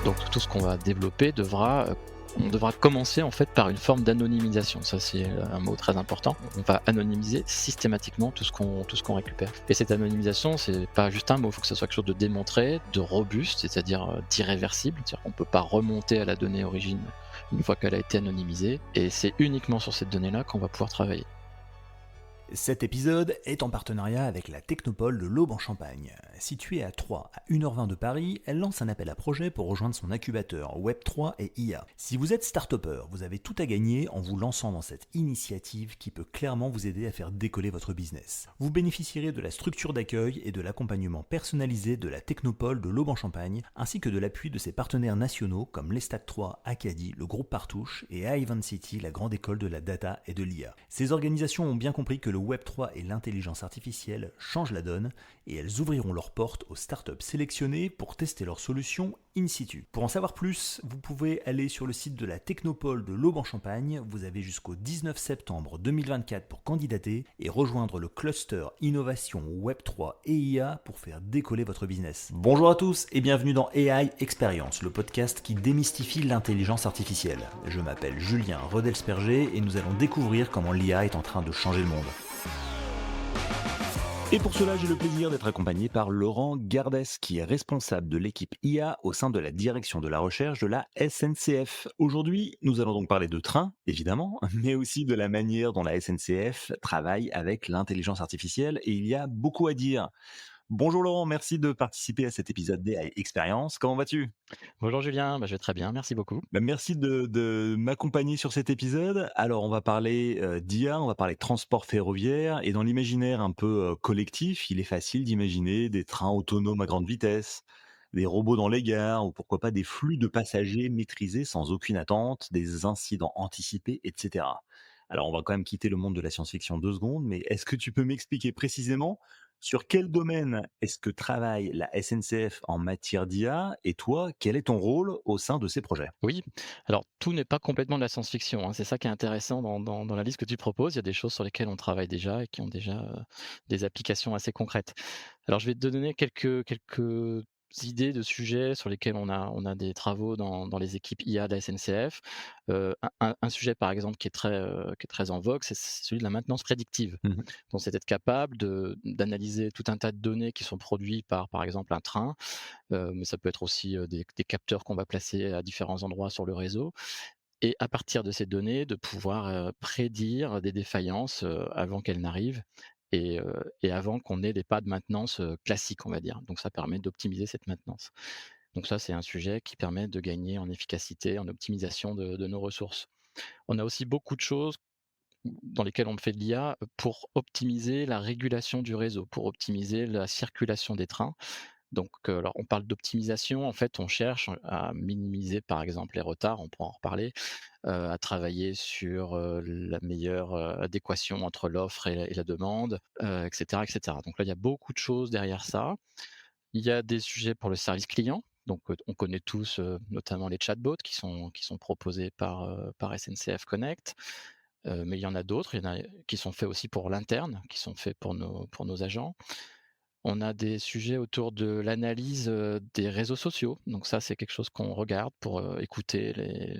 Donc tout ce qu'on va développer on devra commencer en fait par une forme d'anonymisation. Ça c'est un mot très important. On va anonymiser systématiquement tout ce qu'on récupère. Et cette anonymisation, c'est pas juste un mot, il faut que ce soit quelque chose de démontré, de robuste, c'est-à-dire d'irréversible, c'est-à-dire qu'on ne peut pas remonter à la donnée origine une fois qu'elle a été anonymisée. Et c'est uniquement sur cette donnée-là qu'on va pouvoir travailler. Cet épisode est en partenariat avec la Technopole de l'Aube en Champagne. Située à 3 à 1h20 de Paris, elle lance un appel à projet pour rejoindre son incubateur Web3 et IA. Si vous êtes start-upper, vous avez tout à gagner en vous lançant dans cette initiative qui peut clairement vous aider à faire décoller votre business. Vous bénéficierez de la structure d'accueil et de l'accompagnement personnalisé de la Technopole de l'Aube en Champagne, ainsi que de l'appui de ses partenaires nationaux comme l'Estac 3, Acadie, le groupe Partouche et Ivan City, la grande école de la data et de l'IA. Ces organisations ont bien compris que le Web3 et l'intelligence artificielle changent la donne et elles ouvriront leurs portes aux startups sélectionnées pour tester leurs solutions in situ. Pour en savoir plus, vous pouvez aller sur le site de la Technopole de l'Aube en Champagne. Vous avez jusqu'au 19 septembre 2024 pour candidater et rejoindre le cluster Innovation Web3 et IA pour faire décoller votre business. Bonjour à tous et bienvenue dans AI Experience, le podcast qui démystifie l'intelligence artificielle. Je m'appelle Julien Rodelsperger et nous allons découvrir comment l'IA est en train de changer le monde. Et pour cela, j'ai le plaisir d'être accompagné par Laurent Gardès, qui est responsable de l'équipe IA au sein de la direction de la recherche de la SNCF. Aujourd'hui, nous allons donc parler de train, évidemment, mais aussi de la manière dont la SNCF travaille avec l'intelligence artificielle, et il y a beaucoup à dire. Bonjour Laurent, merci de participer à cet épisode d'AI Experience. Comment vas-tu? Bonjour Julien, je vais très bien, merci beaucoup. Merci de m'accompagner sur cet épisode. Alors, on va parler d'IA, on va parler de transport ferroviaire, et dans l'imaginaire un peu collectif, il est facile d'imaginer des trains autonomes à grande vitesse, des robots dans les gares, ou pourquoi pas des flux de passagers maîtrisés sans aucune attente, des incidents anticipés, etc. Alors, on va quand même quitter le monde de la science-fiction 2 secondes, mais est-ce que tu peux m'expliquer précisément sur quel domaine est-ce que travaille la SNCF en matière d'IA, et toi, quel est ton rôle au sein de ces projets? Oui, alors tout n'est pas complètement de la science-fiction, hein. C'est ça qui est intéressant dans la liste que tu proposes. Il y a des choses sur lesquelles on travaille déjà et qui ont déjà des applications assez concrètes. Alors je vais te donner quelques idées de sujets sur lesquels on a des travaux dans les équipes IA de la SNCF. Un sujet par exemple qui est très en vogue, c'est celui de la maintenance prédictive. Mmh. Donc c'est être capable d'analyser tout un tas de données qui sont produites par exemple un train, mais ça peut être aussi des capteurs qu'on va placer à différents endroits sur le réseau et à partir de ces données, de pouvoir prédire des défaillances avant qu'elles n'arrivent et avant qu'on ait des pas de maintenance classiques, on va dire. Donc ça permet d'optimiser cette maintenance. Donc ça, c'est un sujet qui permet de gagner en efficacité, en optimisation de nos ressources. On a aussi beaucoup de choses dans lesquelles on fait de l'IA pour optimiser la régulation du réseau, pour optimiser la circulation des trains. Donc, alors on parle d'optimisation, en fait, on cherche à minimiser, par exemple, les retards, on pourra en reparler, à travailler sur, la meilleure, adéquation entre l'offre et la demande, et cetera, et cetera. Donc là, il y a beaucoup de choses derrière ça. Il y a des sujets pour le service client, donc, on connaît tous, notamment les chatbots qui sont proposés par SNCF Connect, mais il y en a d'autres, il y en a qui sont faits aussi pour l'interne, qui sont faits pour nos agents. On a des sujets autour de l'analyse, des réseaux sociaux. Donc ça, c'est quelque chose qu'on regarde pour, écouter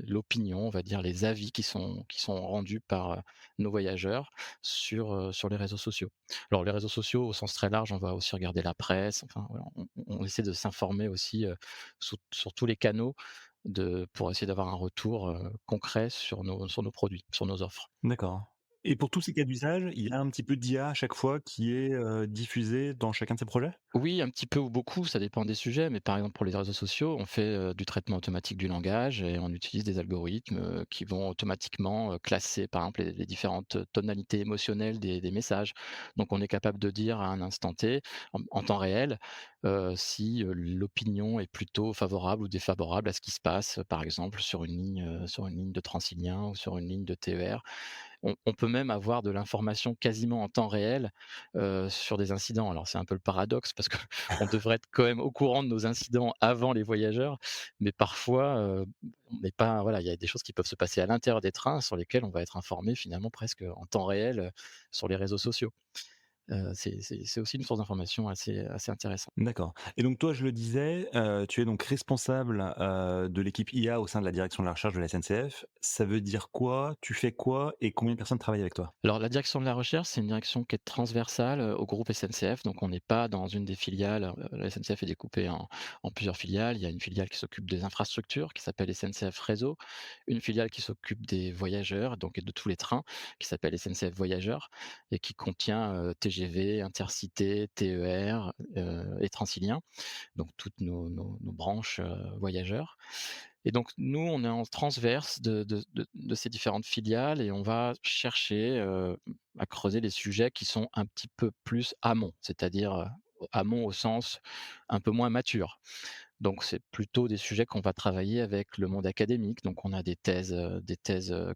l'opinion, on va dire, les avis qui sont rendus par, nos voyageurs sur les réseaux sociaux. Alors les réseaux sociaux au sens très large, on va aussi regarder la presse, enfin voilà, on essaie de s'informer aussi, sur tous les canaux pour essayer d'avoir un retour, concret sur nos produits, sur nos offres. D'accord. Et pour tous ces cas d'usage, il y a un petit peu d'IA à chaque fois qui est, diffusée dans chacun de ces projets? Oui, un petit peu ou beaucoup, ça dépend des sujets, mais par exemple pour les réseaux sociaux, on fait, du traitement automatique du langage et on utilise des algorithmes, qui vont automatiquement, classer par exemple les différentes tonalités émotionnelles des messages. Donc on est capable de dire à un instant T, en temps réel, si, l'opinion est plutôt favorable ou défavorable à ce qui se passe, par exemple sur une ligne de Transilien ou sur une ligne de TER. On peut même avoir de l'information quasiment en temps réel, sur des incidents. Alors c'est un peu le paradoxe parce qu'on devrait être quand même au courant de nos incidents avant les voyageurs, mais parfois, on n'est pas voilà, il y a des choses qui peuvent se passer à l'intérieur des trains sur lesquelles on va être informé finalement presque en temps réel, sur les réseaux sociaux. C'est aussi une source d'information assez intéressante. D'accord et donc toi, je le disais, tu es donc responsable, de l'équipe IA au sein de la direction de la recherche de la SNCF. Ça veut dire quoi? Tu fais quoi et combien de personnes travaillent avec toi? Alors la direction de la recherche, c'est une direction qui est transversale, au groupe SNCF, donc on n'est pas dans une des filiales, la SNCF est découpée en plusieurs filiales. Il y a une filiale qui s'occupe des infrastructures, qui s'appelle SNCF Réseau, une filiale qui s'occupe des voyageurs, donc et de tous les trains, qui s'appelle SNCF Voyageurs et qui contient, TGV, Intercités, TER, et Transilien, donc toutes nos branches, voyageurs. Et donc nous, on est en transverse de ces différentes filiales et on va chercher, à creuser les sujets qui sont un petit peu plus amont, c'est-à-dire, amont au sens un peu moins mature. Donc c'est plutôt des sujets qu'on va travailler avec le monde académique. Donc on a des thèses,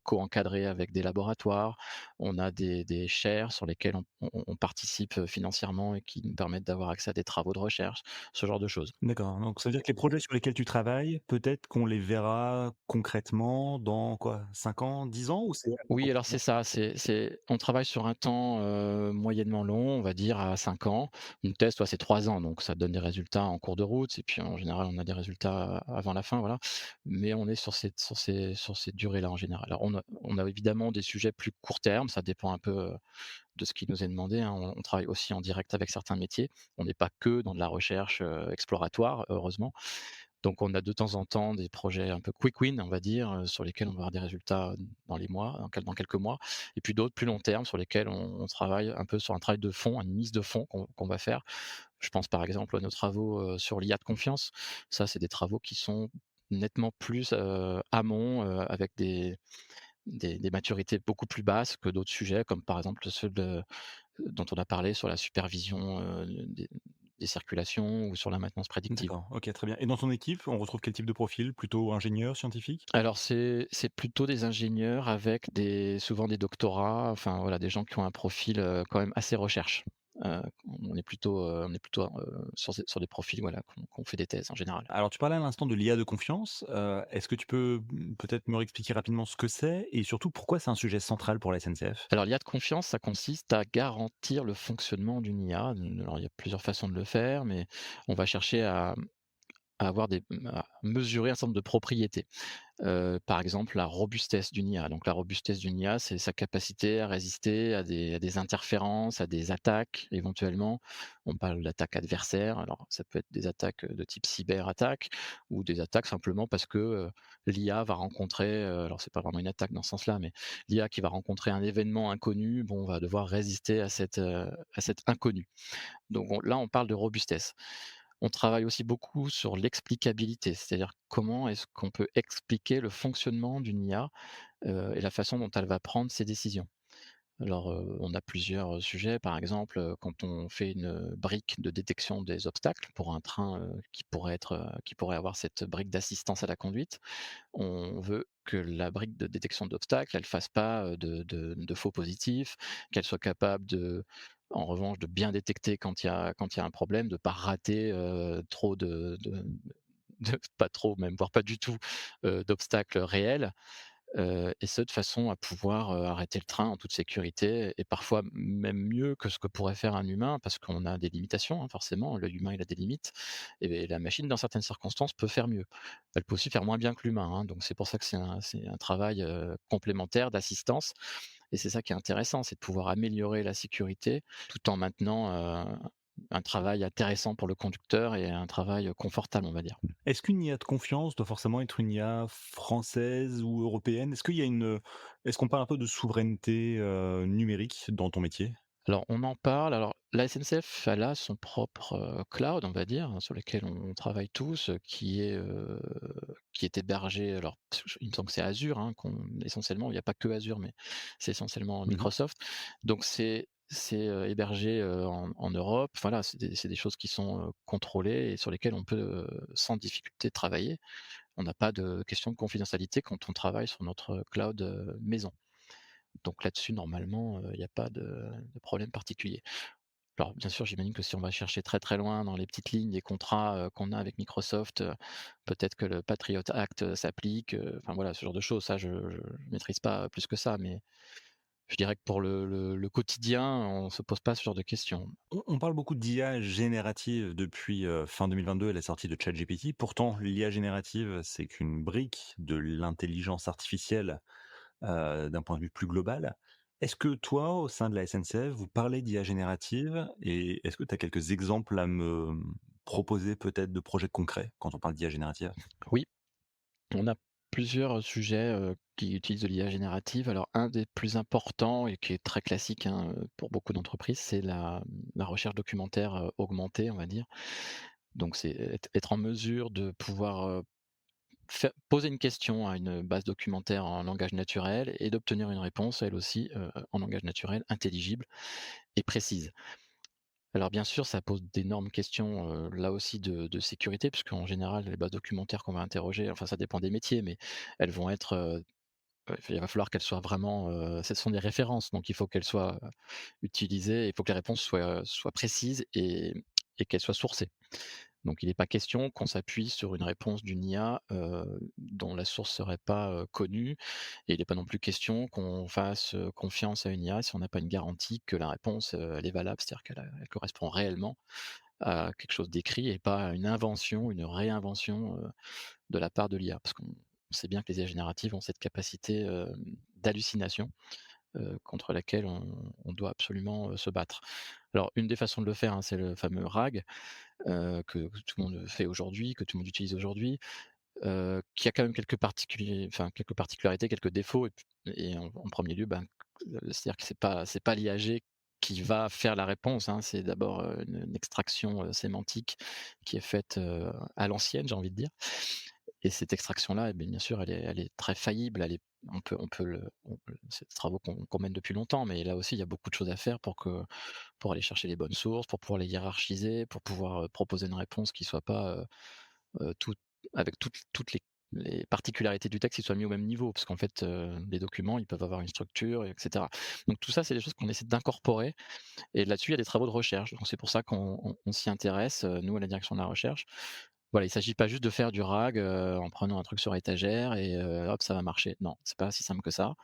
co-encadrées avec des laboratoires. On a des chaires sur lesquelles on participe, financièrement et qui nous permettent d'avoir accès à des travaux de recherche, ce genre de choses. D'accord, donc ça veut dire que les projets sur lesquels tu travailles, peut-être qu'on les verra concrètement dans quoi? 5 ans, 10 ans ou c'est Oui, alors c'est ça, on travaille sur un temps, moyennement long, on va dire à 5 ans. Une thèse, toi, c'est 3 ans, donc ça donne des résultats en cours de route et puis en général, on a des résultats avant la fin, voilà. Mais on est sur ces durées-là en général. Alors on a évidemment des sujets plus court terme, ça dépend un peu, de ce qui nous est demandé, hein. On travaille aussi en direct avec certains métiers. On n'est pas que dans de la recherche, exploratoire, heureusement. Donc on a de temps en temps des projets un peu quick win, on va dire, sur lesquels on va avoir des résultats dans les mois, dans quelques mois et puis d'autres plus long terme sur lesquels on travaille un peu sur un travail de fond, une mise de fond qu'on va faire. Je pense par exemple à nos travaux, sur l'IA de confiance. Ça, c'est des travaux qui sont nettement plus, amont, avec des maturités beaucoup plus basses que d'autres sujets comme par exemple ceux dont on a parlé sur la supervision, des circulations ou sur la maintenance prédictive. d'accord, OK, très bien et dans ton équipe, on retrouve quel type de profil? Plutôt ingénieur, scientifique? Alors c'est plutôt des ingénieurs avec souvent des doctorats, enfin voilà, des gens qui ont un profil, quand même assez recherche. On est plutôt, sur des profils, voilà, qui ont fait des thèses en général. Alors tu parlais à l'instant de l'IA de confiance, est-ce que tu peux, peut-être me réexpliquer rapidement ce que c'est et surtout pourquoi c'est un sujet central pour la SNCF? Alors l'IA de confiance, ça consiste à garantir le fonctionnement d'une IA. Alors il y a plusieurs façons de le faire, mais on va chercher à mesurer un certain nombre de propriétés. Par exemple, la robustesse d'une IA. Donc la robustesse d'une IA, c'est sa capacité à résister à des interférences, à des attaques éventuellement. On parle d'attaques adversaires, alors ça peut être des attaques, de type cyberattaque ou des attaques simplement parce que, l'IA va rencontrer, alors c'est pas vraiment une attaque dans ce sens-là, mais l'IA qui va rencontrer un événement inconnu, bon, va devoir résister à cet inconnu. Donc là, on parle de robustesse. On travaille aussi beaucoup sur l'explicabilité, c'est-à-dire comment est-ce qu'on peut expliquer le fonctionnement d'une IA, et la façon dont elle va prendre ses décisions. Alors, on a plusieurs sujets, par exemple, quand on fait une brique de détection des obstacles pour un train, qui pourrait avoir cette brique d'assistance à la conduite, on veut que la brique de détection d'obstacles, elle fasse pas, de faux positifs, qu'elle soit capable en revanche, de bien détecter quand il y a un problème, de pas rater, trop pas trop même, voire pas du tout, d'obstacles réels. Et ce de façon à pouvoir, arrêter le train en toute sécurité et parfois même mieux que ce que pourrait faire un humain parce qu'on a des limitations, hein, forcément, l'œil humain, il a des limites et la machine, dans certaines circonstances, peut faire mieux. Elle peut aussi faire moins bien que l'humain, hein, donc c'est pour ça que c'est un travail, complémentaire d'assistance et c'est ça qui est intéressant, c'est de pouvoir améliorer la sécurité tout en maintenant, un travail intéressant pour le conducteur et un travail, confortable, on va dire. Est-ce qu'une IA de confiance doit forcément être une IA française ou européenne? Est-ce qu'on parle un peu de souveraineté, numérique dans ton métier? Alors on en parle, alors la SNCF, elle a son propre, cloud, on va dire, hein, sur lequel on travaille tous, qui est hébergé, alors il me semble que c'est Azure, hein, essentiellement, il n'y a pas que Azure, mais c'est essentiellement Mmh. Microsoft. Donc c'est hébergé, en Europe. Voilà, c'est des choses qui sont, contrôlées et sur lesquelles on peut, sans difficulté travailler. On n'a pas de question de confidentialité quand on travaille sur notre cloud, maison. Donc là-dessus, normalement, il n'y a pas de problème particulier. Alors bien sûr, j'imagine que si on va chercher très, très loin dans les petites lignes des contrats, qu'on a avec Microsoft, peut-être que le Patriot Act, s'applique, enfin voilà, ce genre de choses. Ça, je maîtrise pas plus que ça, mais Je dirais que pour le quotidien, on se pose pas ce genre de questions. On parle beaucoup d'IA générative depuis, fin 2022 et la sortie de ChatGPT. Pourtant, l'IA générative, c'est qu'une brique de l'intelligence artificielle, d'un point de vue plus global. Est-ce que toi, au sein de la SNCF, vous parlez d'IA générative et est-ce que tu as quelques exemples à me proposer peut-être de projets concrets quand on parle d'IA générative? Oui, on a plusieurs sujets, qui utilisent de l'IA générative. Alors un des plus importants et qui est très classique, hein, pour beaucoup d'entreprises, c'est la recherche documentaire, augmentée, on va dire. Donc c'est être en mesure de pouvoir, poser une question à une base documentaire en langage naturel et d'obtenir une réponse, elle aussi, en langage naturel, intelligible et précise. Alors bien sûr, ça pose d'énormes questions, là aussi de sécurité, puisqu'en général, les bases documentaires qu'on va interroger, enfin ça dépend des métiers, mais elles vont être, il va falloir qu'elles soient vraiment, ce sont des références, donc il faut qu'elles soient, utilisées, il faut que les réponses soient précises et qu'elles soient sourcées. Donc il n'est pas question qu'on s'appuie sur une réponse d'une IA, dont la source serait pas, connue, et il n'est pas non plus question qu'on fasse, confiance à une IA si on n'a pas une garantie que la réponse, elle est valable, c'est-à-dire elle correspond réellement à quelque chose d'écrit et pas à une invention, une réinvention, de la part de l'IA. Parce qu'on sait bien que les IA génératives ont cette capacité, d'hallucination, contre laquelle on doit absolument, se battre. Alors une des façons de le faire, hein, c'est le fameux RAG, que tout le monde fait aujourd'hui, que tout le monde utilise aujourd'hui, qui a quand même quelques particularités, quelques défauts et en 1er lieu, ben, c'est-à-dire que c'est pas l'IAG qui va faire la réponse, hein. C'est d'abord, une extraction, sémantique qui est faite, à l'ancienne, j'ai envie de dire, et cette extraction-là, eh bien sûr, elle est très faillible, on peut c'est des travaux qu'on mène depuis longtemps, mais là aussi, il y a beaucoup de choses à faire pour aller chercher les bonnes sources, pour pouvoir les hiérarchiser, pour pouvoir, proposer une réponse qui soit pas, tout avec toutes les particularités du texte qui soient mis au même niveau. Parce qu'en fait, les documents, ils peuvent avoir une structure et cetera. Donc tout ça, c'est des choses qu'on essaie d'incorporer, et là-dessus, il y a des travaux de recherche. Donc c'est pour ça qu'on s'y intéresse, nous, à la direction de la recherche. Voilà, il s'agit pas juste de faire du RAG, en prenant un truc sur étagère et hop, ça va marcher. Non, c'est pas si simple que ça,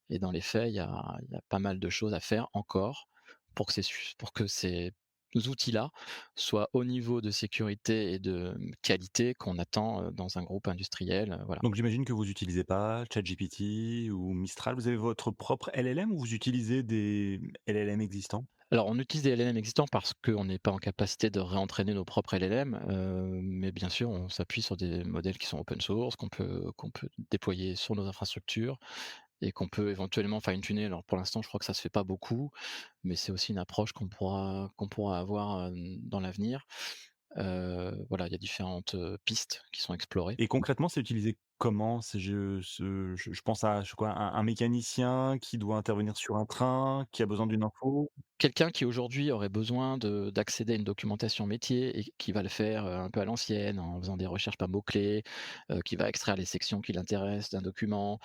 et dans les faits, il y a pas mal de choses à faire encore pour que ces outils-là soient au niveau de sécurité et de, qualité qu'on attend, dans un groupe industriel, voilà. Donc j'imagine que vous utilisez pas ChatGPT ou Mistral. Vous avez votre propre LLM ou vous utilisez des LLM existants? Alors on utilise des LLM existants parce qu'on n'est pas en capacité de réentraîner nos propres LLM, mais bien sûr on s'appuie sur des modèles qui sont open source, qu'on peut déployer sur nos infrastructures et qu'on peut éventuellement fine-tuner. Alors pour l'instant, je crois que ça se fait pas beaucoup, mais c'est aussi une approche qu'on pourra avoir, dans l'avenir. Voilà, il y a différentes, pistes qui sont explorées. Et concrètement, c'est utilisé comment? C'est je pense à je sais quoi, un mécanicien qui doit intervenir sur un train, qui a besoin d'une info? Quelqu'un qui aujourd'hui aurait besoin d'accéder à une documentation métier et qui va le faire, un peu à l'ancienne, en faisant des recherches par mots-clés, qui va extraire les sections qui l'intéressent d'un document,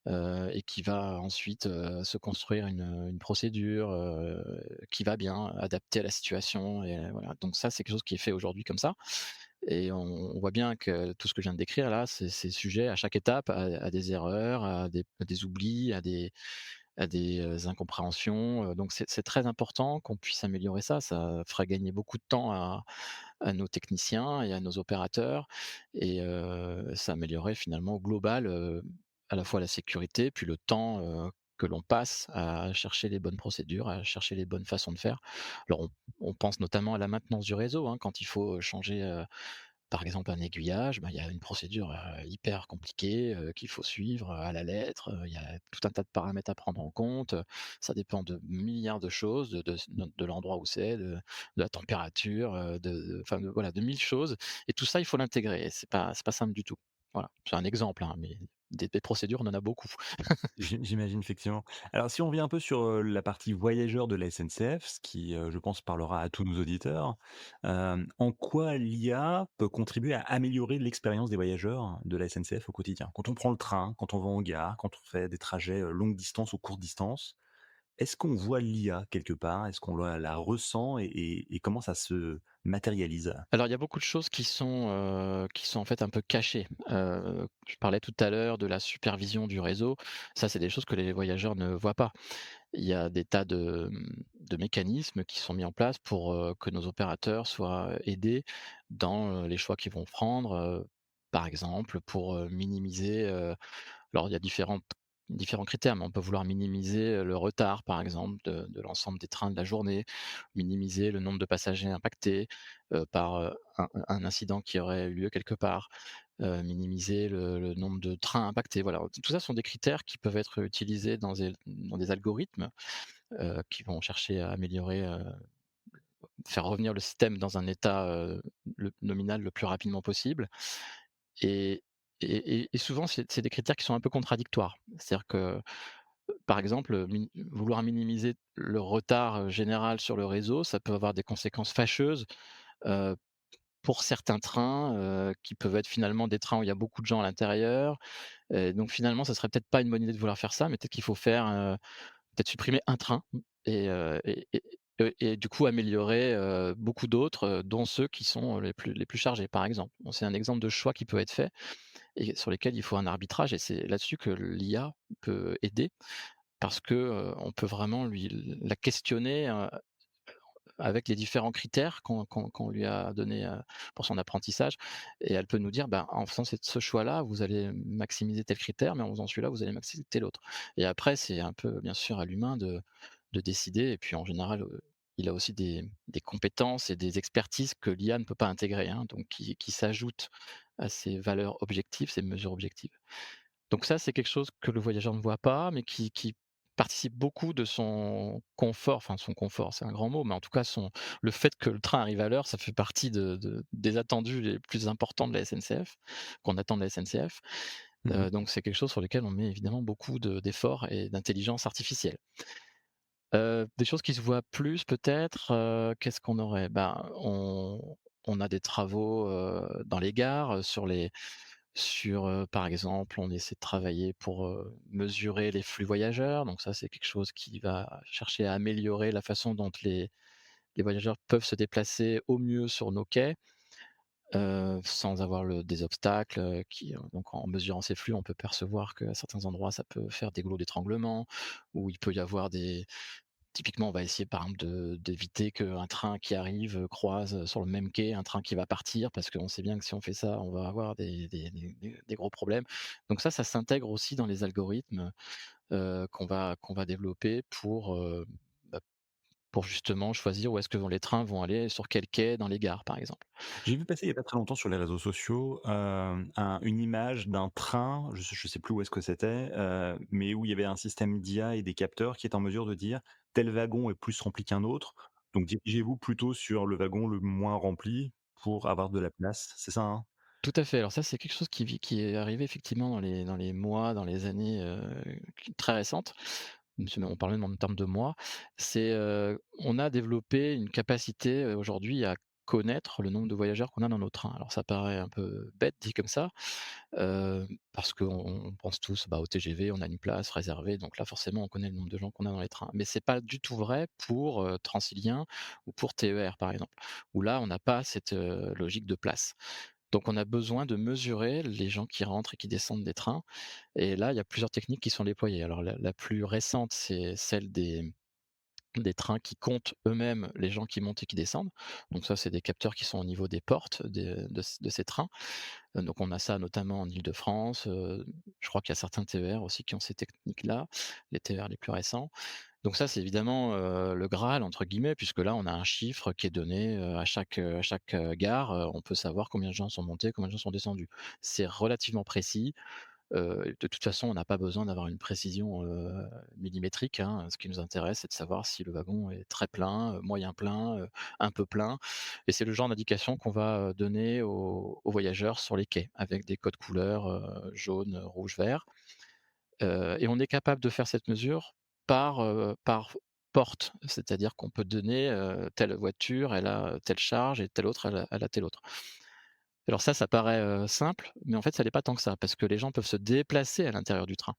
et qui va ensuite, se construire une procédure, qui va bien adapter à la situation, et voilà. Donc ça, c'est quelque chose qui est fait aujourd'hui comme ça, et on voit bien que tout ce que je viens de décrire là, c'est sujet à chaque étape à des erreurs, à des oublis, à des incompréhensions, donc c'est très important qu'on puisse améliorer ça. Ça ferait gagner beaucoup de temps à nos techniciens et à nos opérateurs, et ça améliorerait finalement au global, à la fois la sécurité, puis le temps, que l'on passe à chercher les bonnes procédures, à chercher les bonnes façons de faire. Alors on pense notamment à la maintenance du réseau, hein, quand il faut changer, par exemple, un aiguillage, bah, il y a une procédure, hyper compliquée, qu'il faut suivre, à la lettre, il y a tout un tas de paramètres à prendre en compte, ça dépend de milliards de choses, de l'endroit où c'est, de la température, enfin, voilà, de 1000 choses, et tout ça, il faut l'intégrer, et c'est pas simple du tout. Voilà, c'est un exemple, hein, mais des procédures, on en a beaucoup. J'imagine effectivement. Alors si on revient un peu sur, la partie voyageurs de la SNCF, ce qui, je pense parlera à tous nos auditeurs, en quoi l'IA peut contribuer à améliorer l'expérience des voyageurs de la SNCF au quotidien? Quand on prend le train, quand on va en gare, quand on fait des trajets, longue distance ou courte distance, Est-ce qu'on voit l'IA quelque part? Est-ce qu'on la ressent et comment ça se matérialise? Alors il y a beaucoup de choses qui sont en fait un peu cachées. Je parlais tout à l'heure de la supervision du réseau. Ça, c'est des choses que les voyageurs ne voient pas. Il y a des tas de mécanismes qui sont mis en place pour, que nos opérateurs soient aidés dans, les choix qu'ils vont prendre, par exemple pour, minimiser, alors il y a différents critères, mais on peut vouloir minimiser, le retard par exemple de l'ensemble des trains de la journée, minimiser le nombre de passagers impactés, par, un incident qui aurait eu lieu quelque part, minimiser le nombre de trains impactés. Voilà, tout ça sont des critères qui peuvent être utilisés dans des algorithmes, qui vont chercher à améliorer, faire revenir le système dans un état, le nominal le plus rapidement possible. Et et souvent c'est des critères qui sont un peu contradictoires. C'est-à-dire que, par exemple, vouloir minimiser le retard, général sur le réseau, ça peut avoir des conséquences fâcheuses, heu, pour certains trains, qui peuvent être finalement des trains où il y a beaucoup de gens à l'intérieur. Donc finalement, ça serait peut-être pas une bonne idée de vouloir faire ça, mais peut-être qu'il faut faire, peut-être supprimer un train et du coup améliorer, beaucoup d'autres, dont ceux qui sont les plus chargés, par exemple. Bon, c'est un exemple de choix qui peut être fait et sur lesquels il faut un arbitrage et c'est là-dessus que l'IA peut aider parce que, on peut vraiment la questionner, avec les différents critères qu'on lui a donnés, pour son apprentissage et elle peut nous dire: «Ben, en faisant ce choix-là, vous allez maximiser tel critère, mais en faisant celui-là, vous allez maximiser tel autre» et après c'est un peu, bien sûr, à l'humain de décider et puis en général, il a aussi des compétences et des expertises que l'IA ne peut pas intégrer, hein, donc qui s'ajoutent à ces valeurs objectives, ces mesures objectives. Donc ça, c'est quelque chose que le voyageur ne voit pas, mais qui participe beaucoup de son confort, enfin son confort, c'est un grand mot, mais en tout cas le fait que le train arrive à l'heure, ça fait partie des attendus les plus importants de la SNCF, qu'on attend de la SNCF. Mmh. Donc c'est quelque chose sur lequel on met évidemment beaucoup d'efforts et d'intelligence artificielle. Des choses qui se voient plus peut-être, qu'est-ce qu'on aurait? Ben, on a des travaux, dans les gares, par exemple, on essaie de travailler pour, mesurer les flux voyageurs, donc ça, c'est quelque chose qui va chercher à améliorer la façon dont les voyageurs peuvent se déplacer au mieux sur nos quais, sans avoir des obstacles, donc en mesurant ces flux, on peut percevoir qu'à certains endroits, ça peut faire des goulots d'étranglement, ou il peut y avoir des typiquement, on va essayer par exemple d'éviter qu'un train qui arrive, croise, sur le même quai un train qui va partir parce qu'on sait bien que si on fait ça, on va avoir des gros problèmes. Donc ça s'intègre aussi dans les algorithmes, qu'on va développer bah, pour justement choisir où est-ce que les trains vont aller, sur quel quai dans les gares, par exemple. J'ai vu passer il y a pas très longtemps sur les réseaux sociaux, une image d'un train, je sais plus où est-ce que c'était, mais où il y avait un système d'IA et des capteurs qui est en mesure de dire: «Tel wagon est plus rempli qu'un autre, donc dirigez-vous plutôt sur le wagon le moins rempli pour avoir de la place». C'est ça, hein? Tout à fait. Alors ça, c'est quelque chose qui est arrivé effectivement dans les mois, dans les années, très récentes. On parlait même en termes de mois. On a développé une capacité, aujourd'hui à connaître le nombre de voyageurs qu'on a dans nos trains. Alors ça paraît un peu bête dit comme ça, parce qu'on pense tous, bah, au TGV, on a une place réservée, donc là forcément on connaît le nombre de gens qu'on a dans les trains. Mais c'est pas du tout vrai pour, Transilien ou pour TER par exemple, où là on n'a pas cette, logique de place. Donc on a besoin de mesurer les gens qui rentrent et qui descendent des trains et là, il y a plusieurs techniques qui sont déployées. Alors la plus récente, c'est celle des trains qui comptent eux-mêmes les gens qui montent et qui descendent. Donc ça, c'est des capteurs qui sont au niveau des portes de ces trains. Donc on a ça notamment en Île-de-France, je crois qu'il y a certains TER aussi qui ont ces techniques-là, les TER les plus récents. Donc ça, c'est évidemment, le graal entre guillemets, puisque là, on a un chiffre qui est donné, à chaque gare, on peut savoir combien de gens sont montés, combien de gens sont descendus. C'est relativement précis, de toute façon, on n'a pas besoin d'avoir une précision, millimétrique, hein. Ce qui nous intéresse, c'est de savoir si le wagon est très plein, moyen plein, un peu plein et c'est le genre d'indication qu'on va, donner aux voyageurs sur les quais avec des codes couleurs, jaune, rouge, vert. Et on est capable de faire cette mesure par porte, c'est-à-dire qu'on peut donner, telle voiture, elle a telle charge et telle autre, elle a telle autre. Alors ça paraît, simple, mais en fait, ça l'est pas tant que ça, parce que les gens peuvent se déplacer à l'intérieur du train.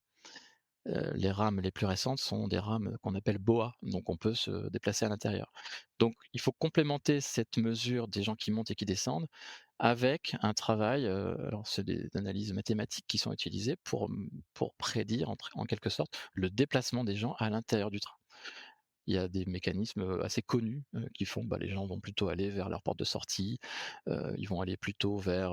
Les rames les plus récentes sont des rames qu'on appelle BOA, donc on peut se déplacer à l'intérieur. Donc il faut complémenter cette mesure des gens qui montent et qui descendent avec un travail, alors c'est des analyses mathématiques qui sont utilisées pour prédire en quelque sorte le déplacement des gens à l'intérieur du train. Il y a des mécanismes, assez connus, qui font, bah, les gens vont plutôt aller vers leur porte de sortie, ils vont aller plutôt vers,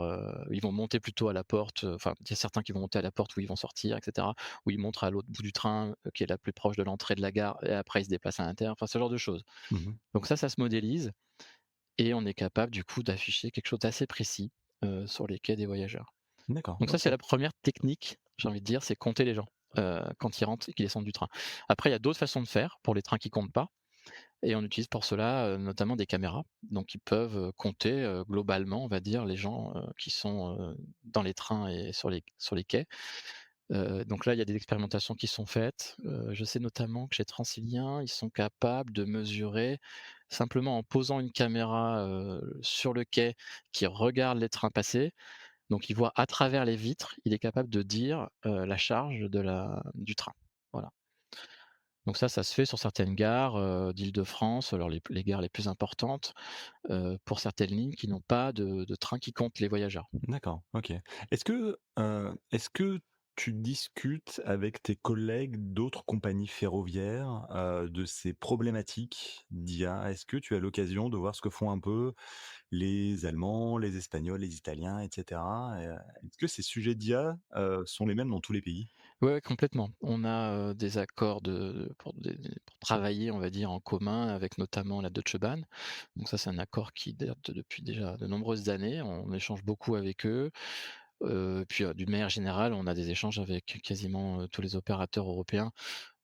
ils vont monter plutôt à la porte, enfin, il y a certains qui vont monter à la porte où ils vont sortir et cetera, où ils montrent à l'autre bout du train, qui est la plus proche de l'entrée de la gare et après ils se déplacent à l'intérieur, enfin ce genre de choses. Mmh. Donc ça se modélise et on est capable du coup d'afficher quelque chose d'assez précis, sur les quais des voyageurs. D'accord, Donc ça, c'est OK. la première technique, j'ai envie de dire, c'est compter les gens, quand ils rentrent et qu'ils descendent du train. Après, il y a d'autres façons de faire pour les trains qui comptent pas et on utilise pour cela, notamment des caméras. Donc ils peuvent, compter, globalement, on va dire, les gens, qui sont, dans les trains et sur les quais. Donc là, il y a des expérimentations qui sont faites. Je sais notamment que chez Transilien, ils sont capables de mesurer simplement en posant une caméra, sur le quai qui regarde les trains passer, donc il voit à travers les vitres, il est capable de dire, la charge du train. Voilà. Donc ça se fait sur certaines gares, d'Île-de-France, alors les gares les plus importantes, pour certaines lignes qui n'ont pas de train qui compte les voyageurs. D'accord, OK. Est-ce que tu discutes avec tes collègues d'autres compagnies ferroviaires, de ces problématiques d'IA? Est-ce que tu as l'occasion de voir ce que font un peu les Allemands, les Espagnols, les Italiens et cetera? Est-ce que ces sujets d'IA, sont les mêmes dans tous les pays? Ouais, ouais, complètement. On a, des accords pour travailler, on va dire, en commun avec notamment la Deutsche Bahn. Donc ça, c'est un accord qui date depuis déjà de nombreuses années. On échange beaucoup avec eux. Puis, d'une manière générale, on a des échanges avec quasiment, tous les opérateurs européens.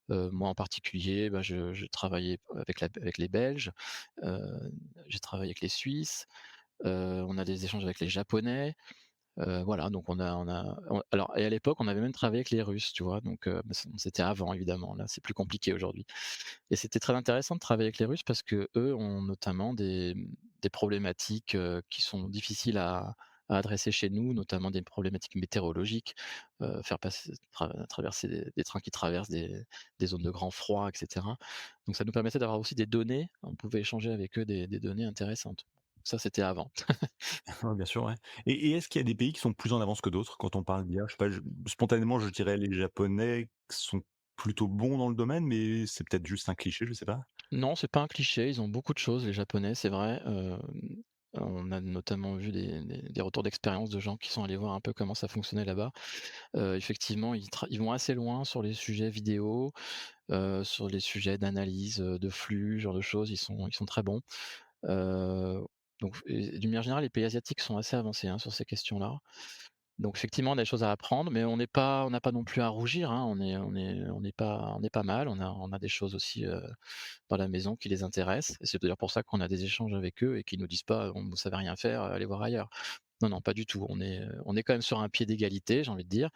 Moi en particulier, bah, je travaillais avec les Belges, heu, j'ai travaillé avec les Suisses, on a des échanges avec les Japonais, voilà, donc alors et à l'époque, on avait même travaillé avec les Russes, tu vois? Donc, bah, c'était avant évidemment, là, c'est plus compliqué aujourd'hui et c'était très intéressant de travailler avec les Russes parce qu'eux ont notamment des problématiques, qui sont difficiles à adresser chez nous, notamment des problématiques météorologiques, faire passer traverser des trains qui traversent des zones de grand froid et cetera. Donc ça nous permettait d'avoir aussi des données, on pouvait échanger avec eux des données intéressantes. Ça, c'était avant. Ouais, bien sûr, ouais. Et est-ce qu'il y a des pays qui sont plus en avance que d'autres quand on parle d'IA? Je sais pas, spontanément, je dirais les Japonais qui sont plutôt bons dans le domaine, mais c'est peut-être juste un cliché, je sais pas? Non, c'est pas un cliché, ils ont beaucoup de choses les Japonais, c'est vrai, on a notamment vu des retours d'expérience de gens qui sont allés voir un peu comment ça fonctionnait là-bas. Effectivement, ils vont assez loin sur les sujets vidéo, sur les sujets d'analyse, de flux, ce genre de choses, ils sont très bons. Heu, donc et d'une manière générale, les pays asiatiques sont assez avancés, hein, sur ces questions-là. Donc effectivement, on a des choses à apprendre, mais on n'a pas non plus à rougir, hein. On est pas mal. On a des choses aussi, dans la maison qui les intéressent et c'est d'ailleurs pour ça qu'on a des échanges avec eux et qu'ils nous disent pas: «Vous savez rien faire, allez voir ailleurs». Non, non, pas du tout. On est quand même sur un pied d'égalité, j'ai envie de dire.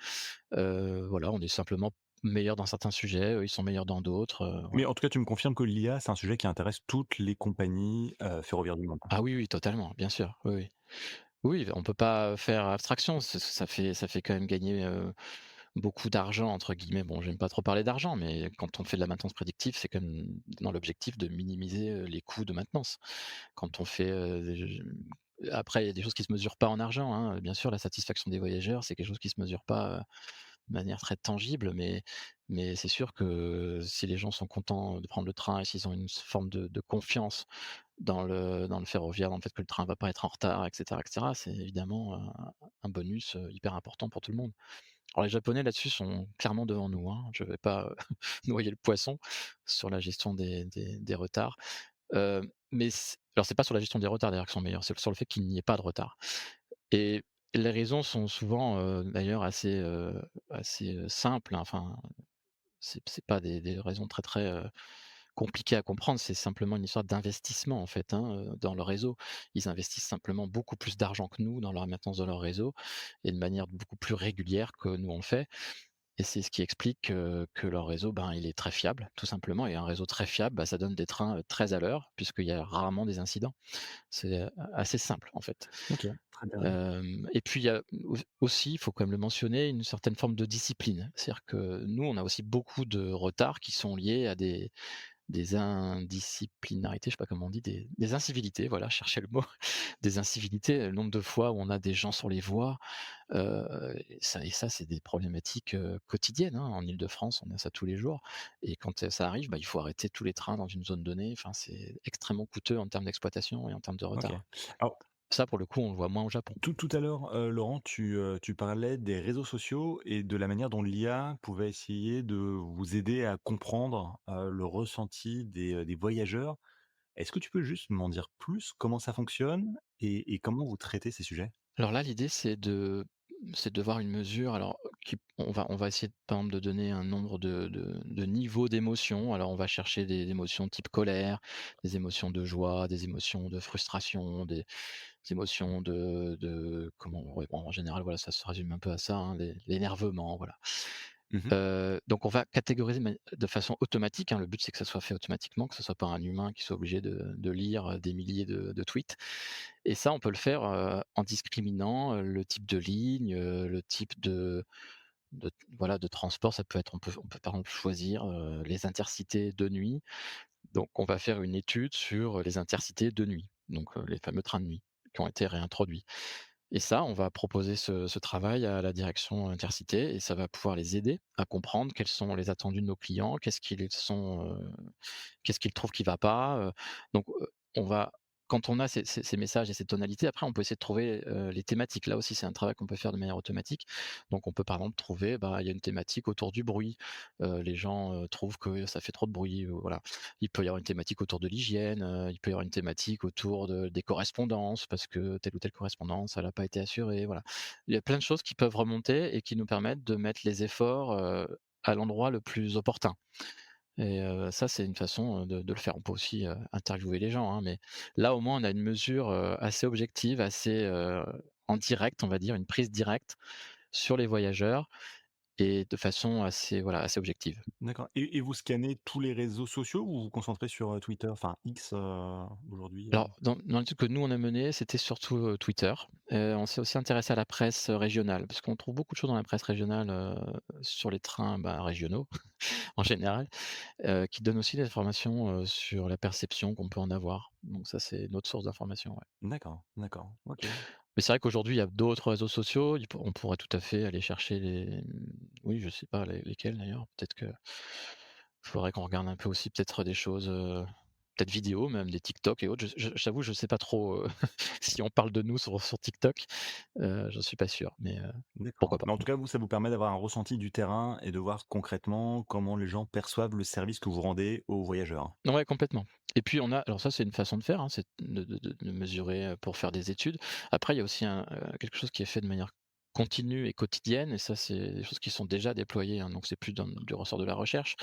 Voilà, on est simplement meilleurs dans certains sujets, eux, ils sont meilleurs dans d'autres, Mais voilà. en tout cas, tu me confirmes que l'IA, c'est un sujet qui intéresse toutes les compagnies, ferroviaires du monde? Ah oui, oui, totalement, bien sûr, oui, oui. Oui, on peut pas faire abstraction, ça fait quand même gagner, beaucoup «d'argent» entre guillemets. Bon, j'aime pas trop parler d'argent, mais quand on fait de la maintenance prédictive, c'est quand même dans l'objectif de minimiser, les coûts de maintenance. Quand on fait, après il y a des choses qui se mesurent pas en argent, hein, bien sûr la satisfaction des voyageurs, c'est quelque chose qui se mesure pas, de manière très tangible, mais c'est sûr que si les gens sont contents de prendre le train et s'ils ont une forme de confiance dans le ferroviaire, dans le fait que le train va pas être en retard et cetera, c'est évidemment un bonus, hyper important pour tout le monde. Alors les Japonais là-dessus sont clairement devant nous, hein, je vais pas, noyer le poisson sur la gestion des retards. Mais alors c'est pas sur la gestion des retards d'ailleurs qu'ils sont meilleurs, c'est sur le fait qu'il n'y ait pas de retard et les raisons sont souvent, d'ailleurs assez, simples, hein, enfin, c'est pas des raisons très, très, compliquées à comprendre. C'est simplement une histoire d'investissement en fait, hein, dans le réseau. Ils investissent simplement beaucoup plus d'argent que nous dans la maintenance de leur réseau et de manière beaucoup plus régulière que nous on le fait et c'est ce qui explique, que leur réseau, ben, il est très fiable, tout simplement, et un réseau très fiable, bah, ça donne des trains, très à l'heure puisqu'il y a rarement des incidents. C'est, assez simple, en fait. OK, très intéressant. Et puis il y a aussi, il faut quand même le mentionner, une certaine forme de discipline. C'est-à-dire que nous, on a aussi beaucoup de retards qui sont liés à des indisciplinarités, je sais pas comment on dit, des incivilités, voilà, je cherchais le mot, des incivilités, le nombre de fois où on a des gens sur les voies, et ça c'est des problématiques, quotidiennes, hein. En Île-de-France, on a ça tous les jours, et quand, ça arrive, bah, il faut arrêter tous les trains dans une zone donnée. Enfin, c'est extrêmement coûteux en termes d'exploitation et en termes de OK. retard. Alors Ça, pour le coup, on le voit moins au Japon. tout à l'heure, Laurent, tu parlais des réseaux sociaux et de la manière dont l'IA pouvait essayer de vous aider à comprendre, le ressenti des voyageurs. Est-ce que tu peux juste m'en dire plus? Comment ça fonctionne et comment vous traitez ces sujets? Alors là, l'idée, c'est de voir une mesure, alors, qui on va essayer, par exemple, de donner un nombre de niveaux d'émotions. Alors on va chercher des émotions type colère, des émotions de joie, des émotions de frustration, des émotions de comment, ouais, bon, en général, voilà, ça se résume un peu à ça, hein, l'énervement, voilà. Mmh. Donc on va catégoriser de façon automatique, hein. Le but, c'est que ça soit fait automatiquement, que ce soit pas un humain qui soit obligé de lire, des milliers de tweets, et ça, on peut le faire, en discriminant, le type de ligne, le type de voilà, de transport. Ça peut être, on peut par exemple choisir, les intercités de nuit. Donc on va faire une étude sur les intercités de nuit, donc les fameux trains de nuit qui ont été réintroduits. Et ça, on va proposer ce travail à la direction Intercités, et ça va pouvoir les aider à comprendre quels sont les attendus de nos clients, qu'est-ce qu'ils trouvent qui va pas, donc on va quand on a ces messages et ces tonalités, après on peut essayer de trouver, les thématiques. Là aussi, c'est un travail qu'on peut faire de manière automatique. Donc on peut par exemple trouver, bah, il y a une thématique autour du bruit. Les gens, trouvent que ça fait trop de bruit, voilà. Il peut y avoir une thématique autour de l'hygiène, il peut y avoir une thématique autour des correspondances parce que telle ou telle correspondance, elle a pas été assurée, voilà. Il y a plein de choses qui peuvent remonter et qui nous permettent de mettre les efforts, à l'endroit le plus opportun. Et ça, c'est une façon, de le faire. On peut aussi, interviewer les gens, hein, mais là, au moins, on a une mesure, assez objective, assez, en direct, on va dire, une prise directe sur les voyageurs, et de façon assez, voilà, assez objective. D'accord et vous scannez tous les réseaux sociaux ou vous vous concentrez sur, Twitter, enfin X, aujourd'hui? Alors, dans l'étude que nous, on a menée, c'était surtout, Twitter. On s'est aussi intéressé à la presse, régionale, parce qu'on trouve beaucoup de choses dans la presse régionale, sur les trains, bah, régionaux en général, qui donnent aussi des informations, sur la perception qu'on peut en avoir. Donc ça, c'est une autre source d'information, ouais. D'accord, d'accord, OK. Mais c'est vrai qu'aujourd'hui, il y a d'autres réseaux sociaux, on pourrait tout à fait aller chercher oui, je sais pas lesquels d'ailleurs. Peut-être que faudrait qu'on regarde un peu aussi peut-être des choses, peut-être vidéo même, des TikTok et autres. J'avoue, je sais pas trop, si on parle de nous sur TikTok, j'en suis pas sûr, mais pourquoi D'accord. pas. Mais en tout cas, vous, ça vous permet d'avoir un ressenti du terrain et de voir concrètement comment les gens perçoivent le service que vous rendez aux voyageurs. Ouais, complètement. Et puis on a, alors ça, c'est une façon de faire, hein, c'est de mesurer, pour faire des études. Après, il y a aussi quelque chose qui est fait de manière continue et quotidienne, et ça, c'est des choses qui sont déjà déployées, hein, donc c'est plus du ressort de la recherche,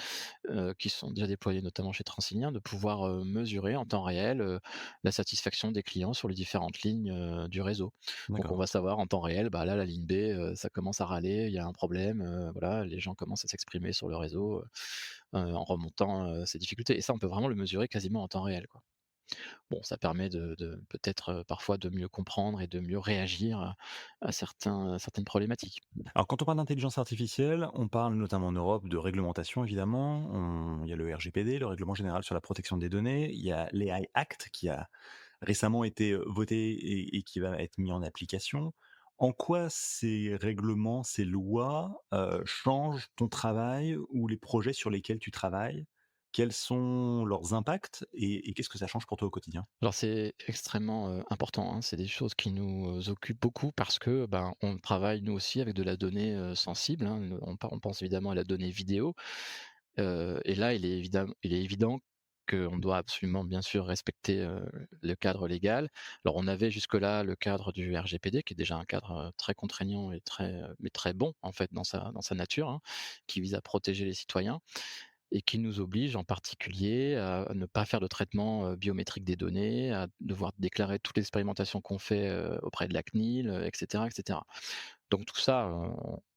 qui sont déjà déployées notamment chez Transilien, de pouvoir, mesurer en temps réel, la satisfaction des clients sur les différentes lignes, du réseau. Donc on D'accord. va savoir en temps réel, bah là, la ligne B, ça commence à râler, il y a un problème, voilà, les gens commencent à s'exprimer sur le réseau, en remontant, ces difficultés, et ça, on peut vraiment le mesurer quasiment en temps réel, quoi. Bon, ça permet de peut-être, parfois de mieux comprendre et de mieux réagir à certaines problématiques. Alors, quand on parle d'intelligence artificielle, on parle notamment en Europe de réglementation, évidemment. Il y a le RGPD, le Règlement général sur la protection des données. Il y a l'AI Act qui a récemment été voté et qui va être mis en application. En quoi ces règlements, ces lois changent ton travail ou les projets sur lesquels tu travailles? Quels sont leurs impacts et qu'est-ce que ça change pour toi au quotidien? Alors c'est extrêmement, important, hein. C'est des choses qui nous, occupent beaucoup parce que, ben, on travaille nous aussi avec de la donnée, sensible, hein. On pense évidemment à la donnée vidéo, et là, il est évident qu'on doit absolument, bien sûr, respecter, le cadre légal. Alors on avait jusque-là le cadre du RGPD, qui est déjà un cadre, très contraignant et mais très bon, en fait, dans sa nature, hein, qui vise à protéger les citoyens et qui nous oblige en particulier à ne pas faire de traitement, biométrique des données, à devoir déclarer toute l'expérimentation qu'on fait, auprès de la CNIL, et cetera, et cetera. Donc tout ça,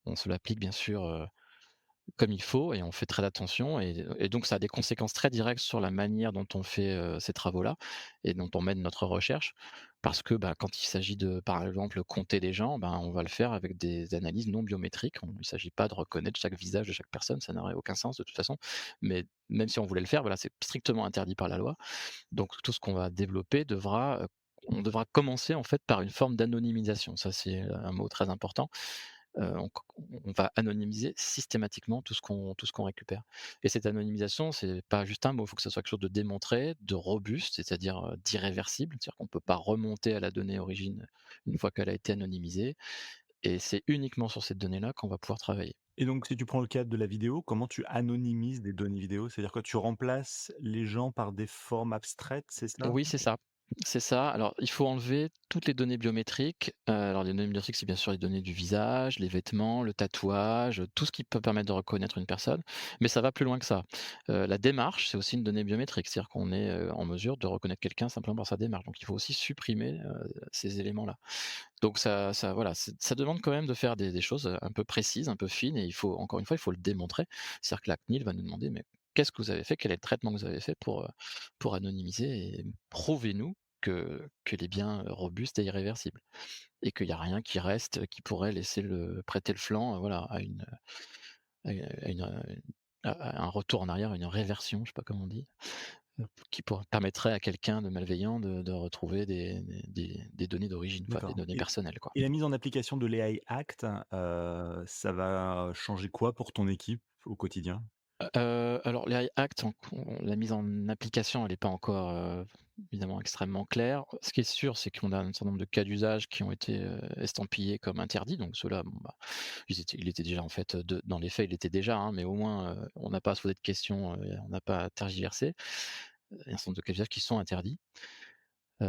on se l'applique bien sûr, comme il faut et on fait très attention et donc ça a des conséquences très directes sur la manière dont on fait, ces travaux-là et dont on mène notre recherche. Parce que, bah, quand il s'agit de, par exemple, compter des gens, ben, on va le faire avec des analyses non biométriques. Il ne s'agit pas de reconnaître chaque visage de chaque personne, ça n'aurait aucun sens de toute façon. Mais même si on voulait le faire, voilà, c'est strictement interdit par la loi. Donc tout ce qu'on va développer on devra commencer en fait par une forme d'anonymisation. Ça, c'est un mot très important. On va anonymiser systématiquement tout ce qu'on récupère et cette anonymisation, c'est pas juste un mot, il faut que ça soit quelque chose de démontré, de robuste, c'est-à-dire, d'irréversible. C'est-à-dire qu'on peut pas remonter à la donnée origine une fois qu'elle a été anonymisée et c'est uniquement sur cette donnée-là qu'on va pouvoir travailler. Et donc, si tu prends le cadre de la vidéo, comment tu anonymises des données vidéo? C'est-à-dire que tu remplaces les gens par des formes abstraites, c'est ça? Oui, c'est ça. C'est ça. Alors, il faut enlever toutes les données biométriques. Alors les données biométriques, c'est bien sûr les données du visage, les vêtements, le tatouage, tout ce qui peut permettre de reconnaître une personne, mais ça va plus loin que ça. La démarche, c'est aussi une donnée biométrique, c'est-à-dire qu'on est, en mesure de reconnaître quelqu'un simplement par sa démarche, donc il faut aussi supprimer, ces éléments-là. Donc ça voilà, ça demande quand même de faire des choses, un peu précises, un peu fines et il faut encore une fois, il faut le démontrer. C'est-à-dire que la CNIL va nous demander: «Mais qu'est-ce que vous avez fait? Quel est le traitement que vous avez fait pour anonymiser et prouvez-nous qu'elle est bien, robuste et irréversible et qu'il y a rien qui reste, qui pourrait prêter le flanc, voilà, à une, à un retour en arrière, une réversion, je sais pas comment on dit, qui permettrait à quelqu'un de malveillant de retrouver des données d'origine, enfin des D'accord. données personnelles, quoi. Et la mise en application de l'AI Act, ça va changer quoi pour ton équipe au quotidien? Alors les Act, la mise en application, elle n'est pas encore, évidemment extrêmement claire. Ce qui est sûr, c'est qu'on a un certain nombre de cas d'usage qui ont été, estampillés comme interdits, donc ceux-là, bon, bah, il était déjà en fait, dans les faits, il était déjà, hein, mais au moins, on n'a pas à se poser de questions, on n'a pas à tergiverser. Il y a un certain nombre de cas d'usage qui sont interdits. Et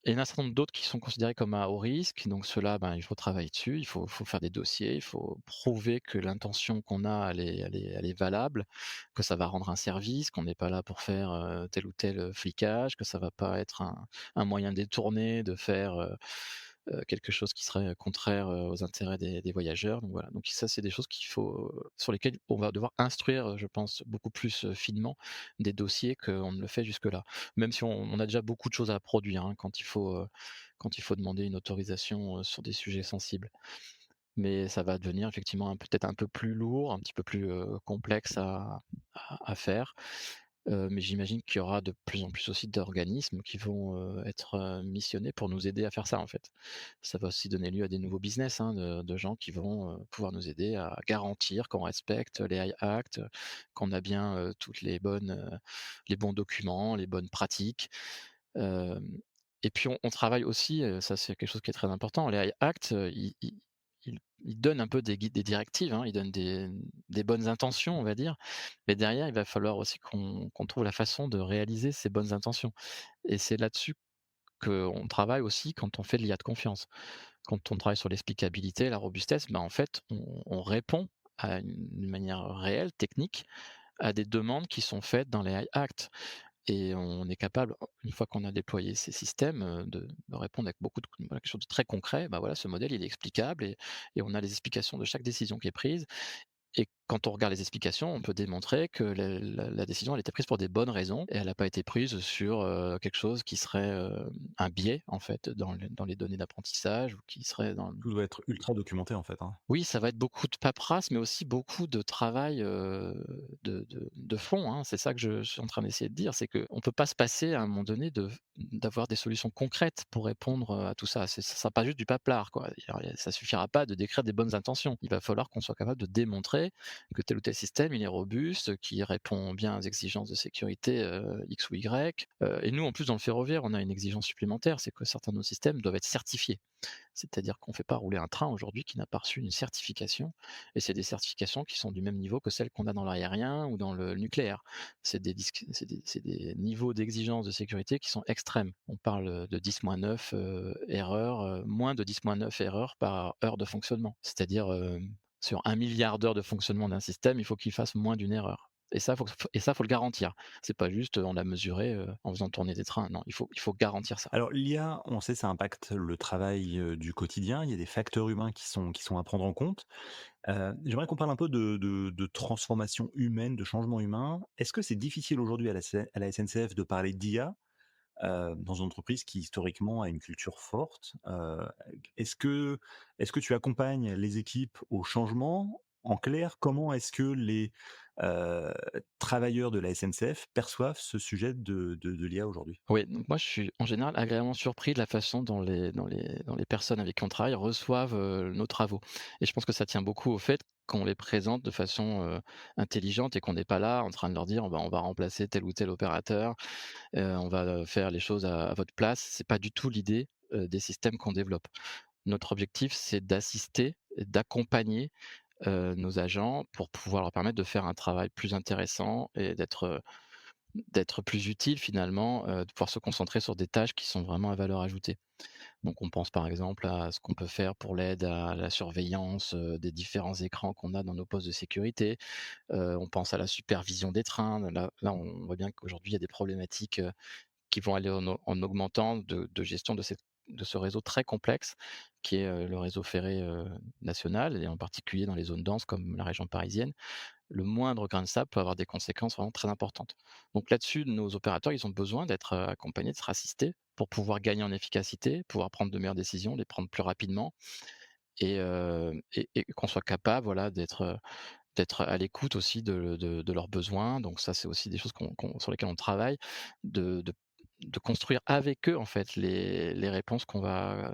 il y en a un certain nombre d'autres qui sont considérés comme à haut risque, donc ceux-là, ben, il faut travailler dessus, il faut faire des dossiers, il faut prouver que l'intention qu'on a, elle est valable, que ça va rendre un service, qu'on n'est pas là pour faire, tel ou tel, flicage, que ça va pas être un moyen détourné de faire, quelque chose qui serait contraire, aux intérêts des voyageurs, donc voilà. Donc ça, c'est des choses sur lesquelles on va devoir instruire, je pense, beaucoup plus, finement des dossiers qu'on ne le fait jusque-là. Même si on a déjà beaucoup de choses à produire, hein, quand il faut demander une autorisation, sur des sujets sensibles. Mais ça va devenir effectivement peut-être un peu plus lourd, un petit peu plus, complexe à faire. Mais j'imagine qu'il y aura de plus en plus aussi d'organismes qui vont, être, missionnés pour nous aider à faire ça, en fait. Ça va aussi donner lieu à des nouveaux business, hein, de gens qui vont, pouvoir nous aider à garantir qu'on respecte les AI Act, qu'on a bien, toutes les bons documents, les bonnes pratiques. Hem et puis on travaille aussi, ça c'est quelque chose qui est très important, les AI Act, ils donnent un peu des guides, des directives, hein, ils donnent des bonnes intentions, on va dire, mais derrière, il va falloir aussi qu'on trouve la façon de réaliser ces bonnes intentions et c'est là-dessus qu'on travaille aussi quand on fait de l'IA de confiance. Quand on travaille sur l'explicabilité, la robustesse, ben, en fait, on répond à une manière réelle, technique, à des demandes qui sont faites dans les AI Act. Et on est capable, une fois qu'on a déployé ces systèmes, de répondre avec beaucoup de voilà, quelque chose de très concret. Bah, voilà, ce modèle, il est explicable et on a les explications de chaque décision qui est prise et quand on regarde les explications, on peut démontrer que la décision, elle était prise pour des bonnes raisons et elle n'a pas été prise sur, quelque chose qui serait, un biais, en fait, dans les données d'apprentissage ou qui serait dans Tout doit être ultra documenté, en fait, hein? oui, ça va être beaucoup de paperasse, mais aussi beaucoup de travail, de fond, hein. C'est ça que je suis en train d'essayer de dire, c'est qu'on ne peut pas se passer à un moment donné d'avoir des solutions concrètes pour répondre, à tout ça. Ça sera pas juste du paplard, quoi. Ça suffira pas de décrire des bonnes intentions. Il va falloir qu'on soit capable de démontrer que tel ou tel système, il est robuste, qu'il répond bien aux exigences de sécurité, X ou Y. Et nous, en plus, dans le ferroviaire, on a une exigence supplémentaire, c'est que certains de nos systèmes doivent être certifiés. C'est-à-dire qu'on ne fait pas rouler un train aujourd'hui qui n'a pas reçu une certification et c'est des certifications qui sont du même niveau que celles qu'on a dans l'aérien ou dans le nucléaire. C'est des niveaux d'exigence de sécurité qui sont extrêmes. On parle, de 10-9, erreurs, moins de 10-9 erreurs par heure de fonctionnement. C'est-à-dire, sur 1 milliard d'heures de fonctionnement d'un système, il faut qu'il fasse moins d'une erreur Faut le garantir. C'est pas juste, on l'a mesuré, en faisant tourner des trains. Non, il faut garantir ça. Alors l'IA, on sait, ça impacte le travail, du quotidien. Il y a des facteurs humains qui sont à prendre en compte. J'aimerais qu'on parle un peu de transformation humaine, de changement humain. Est-ce que c'est difficile aujourd'hui à la SNCF de parler d'IA, dans une entreprise qui historiquement a une culture forte? Est-ce que est-ce que tu accompagnes les équipes au changement? En clair, comment est-ce que les, heu, travailleurs de la SNCF perçoivent ce sujet de l'IA aujourd'hui? Oui, donc moi je suis en général agréablement surpris de la façon dont les personnes avec qui on travaille reçoivent, nos travaux et je pense que ça tient beaucoup au fait qu'on les présente de façon, intelligente et qu'on n'est pas là en train de leur dire: «Bah, on va remplacer tel ou tel opérateur, on va, faire les choses à votre place». C'est pas du tout l'idée, des systèmes qu'on développe. Notre objectif, c'est d'assister et d'accompagner, nos agents pour pouvoir leur permettre de faire un travail plus intéressant et d'être plus utile finalement, de pouvoir se concentrer sur des tâches qui sont vraiment à valeur ajoutée. Donc on pense par exemple à ce qu'on peut faire pour l'aide à la surveillance, des différents écrans qu'on a dans nos postes de sécurité. On pense à la supervision des trains. Là, on voit bien qu'aujourd'hui, il y a des problématiques, qui vont aller en augmentant de gestion de ce réseau très complexe qui est, le réseau ferré, national et en particulier dans les zones denses comme la région parisienne. Le moindre grain de sable peut avoir des conséquences vraiment très importantes. Donc là-dessus, nos opérateurs, ils ont besoin d'être, accompagnés, d'être assistés pour pouvoir gagner en efficacité, pouvoir prendre de meilleures décisions, les prendre plus rapidement et qu'on soit capable, voilà, d'être à l'écoute aussi de leurs besoins. Donc ça, c'est aussi des choses sur lesquelles on travaille, de construire avec eux, en fait, les réponses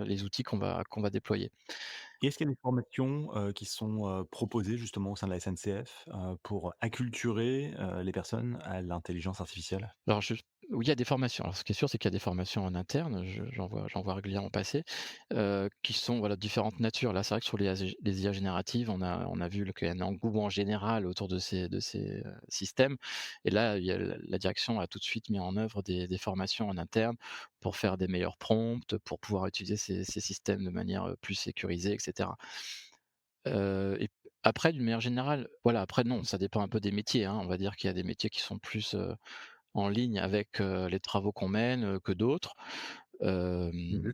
les outils qu'on va déployer. Et est-ce qu'il y a des formations, qui sont, proposées justement au sein de la SNCF, pour acculturer, les personnes à l'intelligence artificielle? Alors oui, il y a des formations. Alors ce qui est sûr, c'est qu'il y a des formations en interne, j'en vois régulièrement passer, qui sont, voilà, de différentes natures. Là, c'est vrai que sur les IA génératives, on a vu qu'il y a un engouement général autour de ces, systèmes et là, il y a la direction a tout de suite mis en œuvre des formations en interne pour faire des meilleurs prompts, pour pouvoir utiliser ces systèmes de manière, plus sécurisée et cetera. Et après, d'une manière générale, voilà, après non, ça dépend un peu des métiers, hein. On va dire qu'il y a des métiers qui sont plus, en ligne avec, les travaux qu'on mène, que d'autres. Hem Mmh.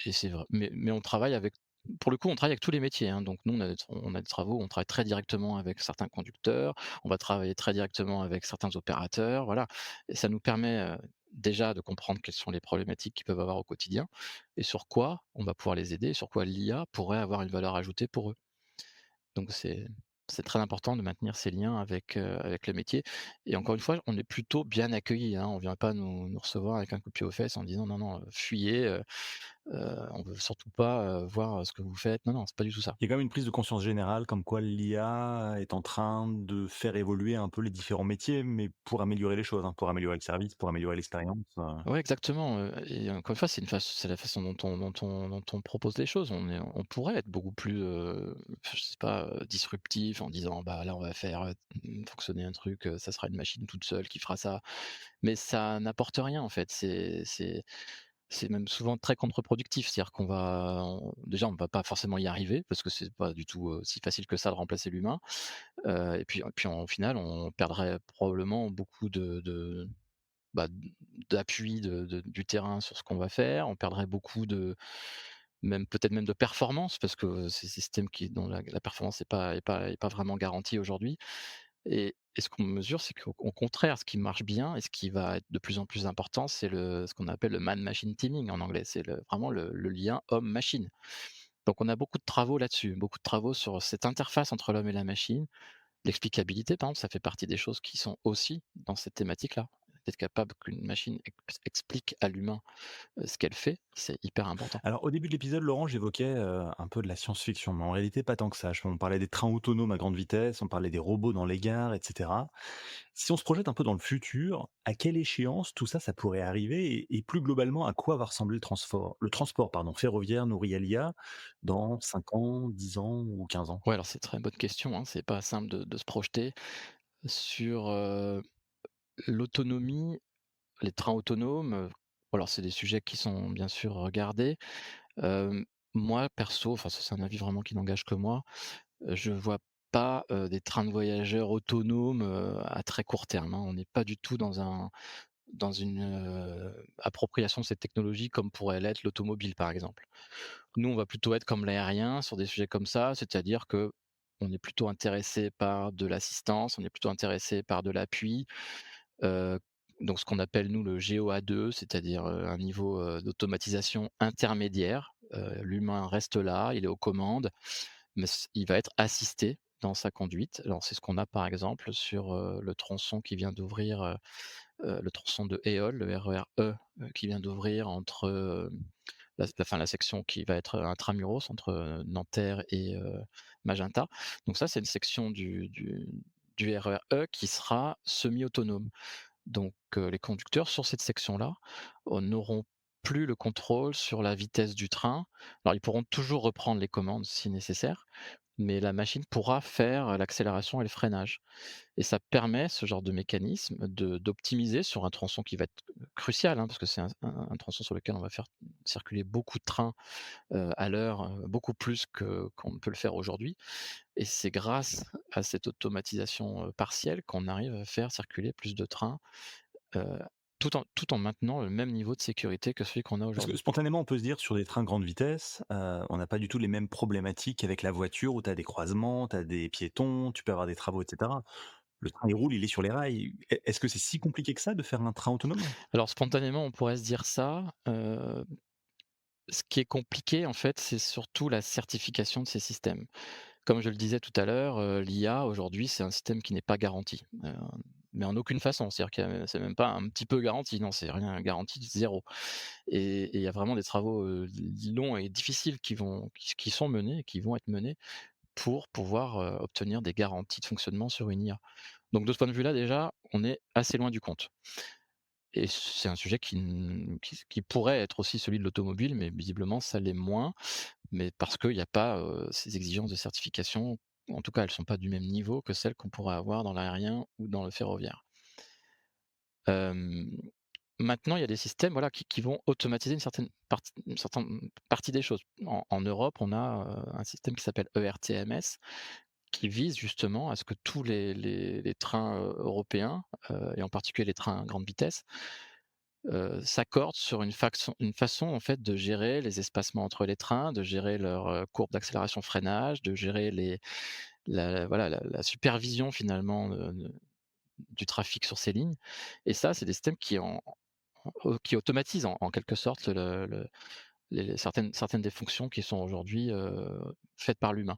et c'est vrai mais on travaille avec pour le coup, on travaille avec tous les métiers, hein. Donc nous, on a des travaux, on travaille très directement avec certains conducteurs, on va travailler très directement avec certains opérateurs, voilà et ça nous permet, déjà de comprendre quelles sont les problématiques qu'ils peuvent avoir au quotidien et sur quoi on va pouvoir les aider, sur quoi l'IA pourrait avoir une valeur ajoutée pour eux. Donc c'est très important de maintenir ces liens avec le métier et encore une fois, on est plutôt bien accueillis, hein. On vient pas nous recevoir avec un coup de pied aux fesses en disant: «Non, non, fuyez, on veut surtout pas, voir, ce que vous faites». Non, non, c'est pas du tout ça. Il y a quand même une prise de conscience générale comme quoi l'IA est en train de faire évoluer un peu les différents métiers, mais pour améliorer les choses, hein, pour améliorer le service, pour améliorer l'expérience. Ouais, exactement, et encore une fois, c'est la façon dont on propose les choses. On pourrait être beaucoup plus, je sais pas, disruptif en disant: «Bah, là, on va faire, fonctionner un truc, ça sera une machine toute seule qui fera ça». Mais ça n'apporte rien, en fait. C'est même souvent très contre-productif. C'est-à-dire déjà, on va pas forcément y arriver parce que c'est pas du tout, si facile que ça de remplacer l'humain, et puis, au final, on perdrait probablement beaucoup bah, d'appui du terrain sur ce qu'on va faire. On perdrait beaucoup peut-être même de performance parce que ces systèmes dont la performance est pas vraiment garantie aujourd'hui et ce qu'on mesure, c'est qu'au contraire, ce qui marche bien et ce qui va être de plus en plus important, c'est ce qu'on appelle le man-machine teaming en anglais. C'est vraiment le lien homme-machine. Donc on a beaucoup de travaux là-dessus, beaucoup de travaux sur cette interface entre l'homme et la machine. L'explicabilité, par exemple, ça fait partie des choses qui sont aussi dans cette thématique-là. D'être capable qu'une machine explique à l'humain, ce qu'elle fait, c'est hyper important. Alors, au début de l'épisode, Laurent, j'évoquais un peu de la science-fiction, mais en réalité, pas tant que ça. On parlait des trains autonomes à grande vitesse, on parlait des robots dans les gares, etc. Si on se projette un peu dans le futur, à quelle échéance tout ça, ça pourrait arriver et plus globalement, à quoi va ressembler le transport pardon, ferroviaire nourri à l'IA dans 5 ans, 10 ans ou 15 ans? Ouais, alors c'est une très bonne question, hein. C'est pas simple de se projeter sur, l'autonomie, les trains autonomes, alors c'est des sujets qui sont bien sûr regardés. Hem, Moi perso, enfin ça c'est un avis vraiment qui n'engage que moi, je vois pas, des trains de voyageurs autonomes, à très court terme, hein. On n'est pas du tout dans une, appropriation de cette technologie comme pourrait l'être l'automobile, par exemple. Nous, on va plutôt être comme l'aérien sur des sujets comme ça, c'est-à-dire que on est plutôt intéressé par de l'assistance, on est plutôt intéressé par de l'appui, heu, donc ce qu'on appelle nous le GOA2, c'est-à-dire, un niveau, d'automatisation intermédiaire. L'humain reste là, il est aux commandes, mais il va être assisté dans sa conduite. Alors c'est ce qu'on a par exemple sur, le tronçon qui vient d'ouvrir, le tronçon de Éole, le RER E, qui vient d'ouvrir entre, la section qui va être intramuros entre, Nanterre et Magenta. Donc ça, c'est une section du RER E qui sera semi-autonome. Donc les conducteurs sur cette section-là, n'auront plus le contrôle sur la vitesse du train. Alors ils pourront toujours reprendre les commandes si nécessaire, mais la machine pourra faire l'accélération et le freinage. Et ça permet, ce genre de mécanisme, d'optimiser sur un tronçon qui va être crucial, hein, parce que c'est un tronçon sur lequel on va faire circuler beaucoup de trains, à l'heure, beaucoup plus qu'on ne peut le faire aujourd'hui. Et c'est grâce à cette automatisation, partielle qu'on arrive à faire circuler plus de trains, heu, tout en maintenant le même niveau de sécurité que celui qu'on a Parce que aujourd'hui. spontanément, on peut se dire sur des trains grande vitesse, on n'a pas du tout les mêmes problématiques avec la voiture où tu as des croisements, tu as des piétons, tu peux avoir des travaux et cetera. Le train, il roule, il est sur les rails. Est-ce que c'est si compliqué que ça de faire un train autonome? Alors spontanément, on pourrait se dire ça, ce qui est compliqué en fait, c'est surtout la certification de ces systèmes. Comme je le disais tout à l'heure, l'IA aujourd'hui, c'est un système qui n'est pas garanti, mais en aucune façon. C'est-à-dire que c'est même pas un petit peu garanti, non, c'est rien garanti, 0. Et il y a vraiment des travaux, longs et difficiles qui sont menés et qui vont être menés pour pouvoir, obtenir des garanties de fonctionnement sur une IA. Donc de ce point de vue-là, déjà, on est assez loin du compte et c'est un sujet qui pourrait être aussi celui de l'automobile, mais visiblement ça l'est moins, mais parce qu'il y a pas, ces exigences de certification. En tout cas, elles sont pas du même niveau que celles qu'on pourrait avoir dans l'aérien ou dans le ferroviaire. Hem, Maintenant, il y a des systèmes, voilà, qui vont automatiser une certaine partie des choses. En Europe, on a, un système qui s'appelle ERTMS, qui vise justement à ce que tous les trains, européens, et en particulier les trains à grande vitesse, s'accordent sur une façon en fait de gérer les espacements entre les trains, de gérer leur, courbe d'accélération-freinage, de gérer la supervision finalement du trafic sur ces lignes. Et ça, c'est des systèmes qui automatisent en quelque sorte certaines des fonctions qui sont aujourd'hui, faites par l'humain.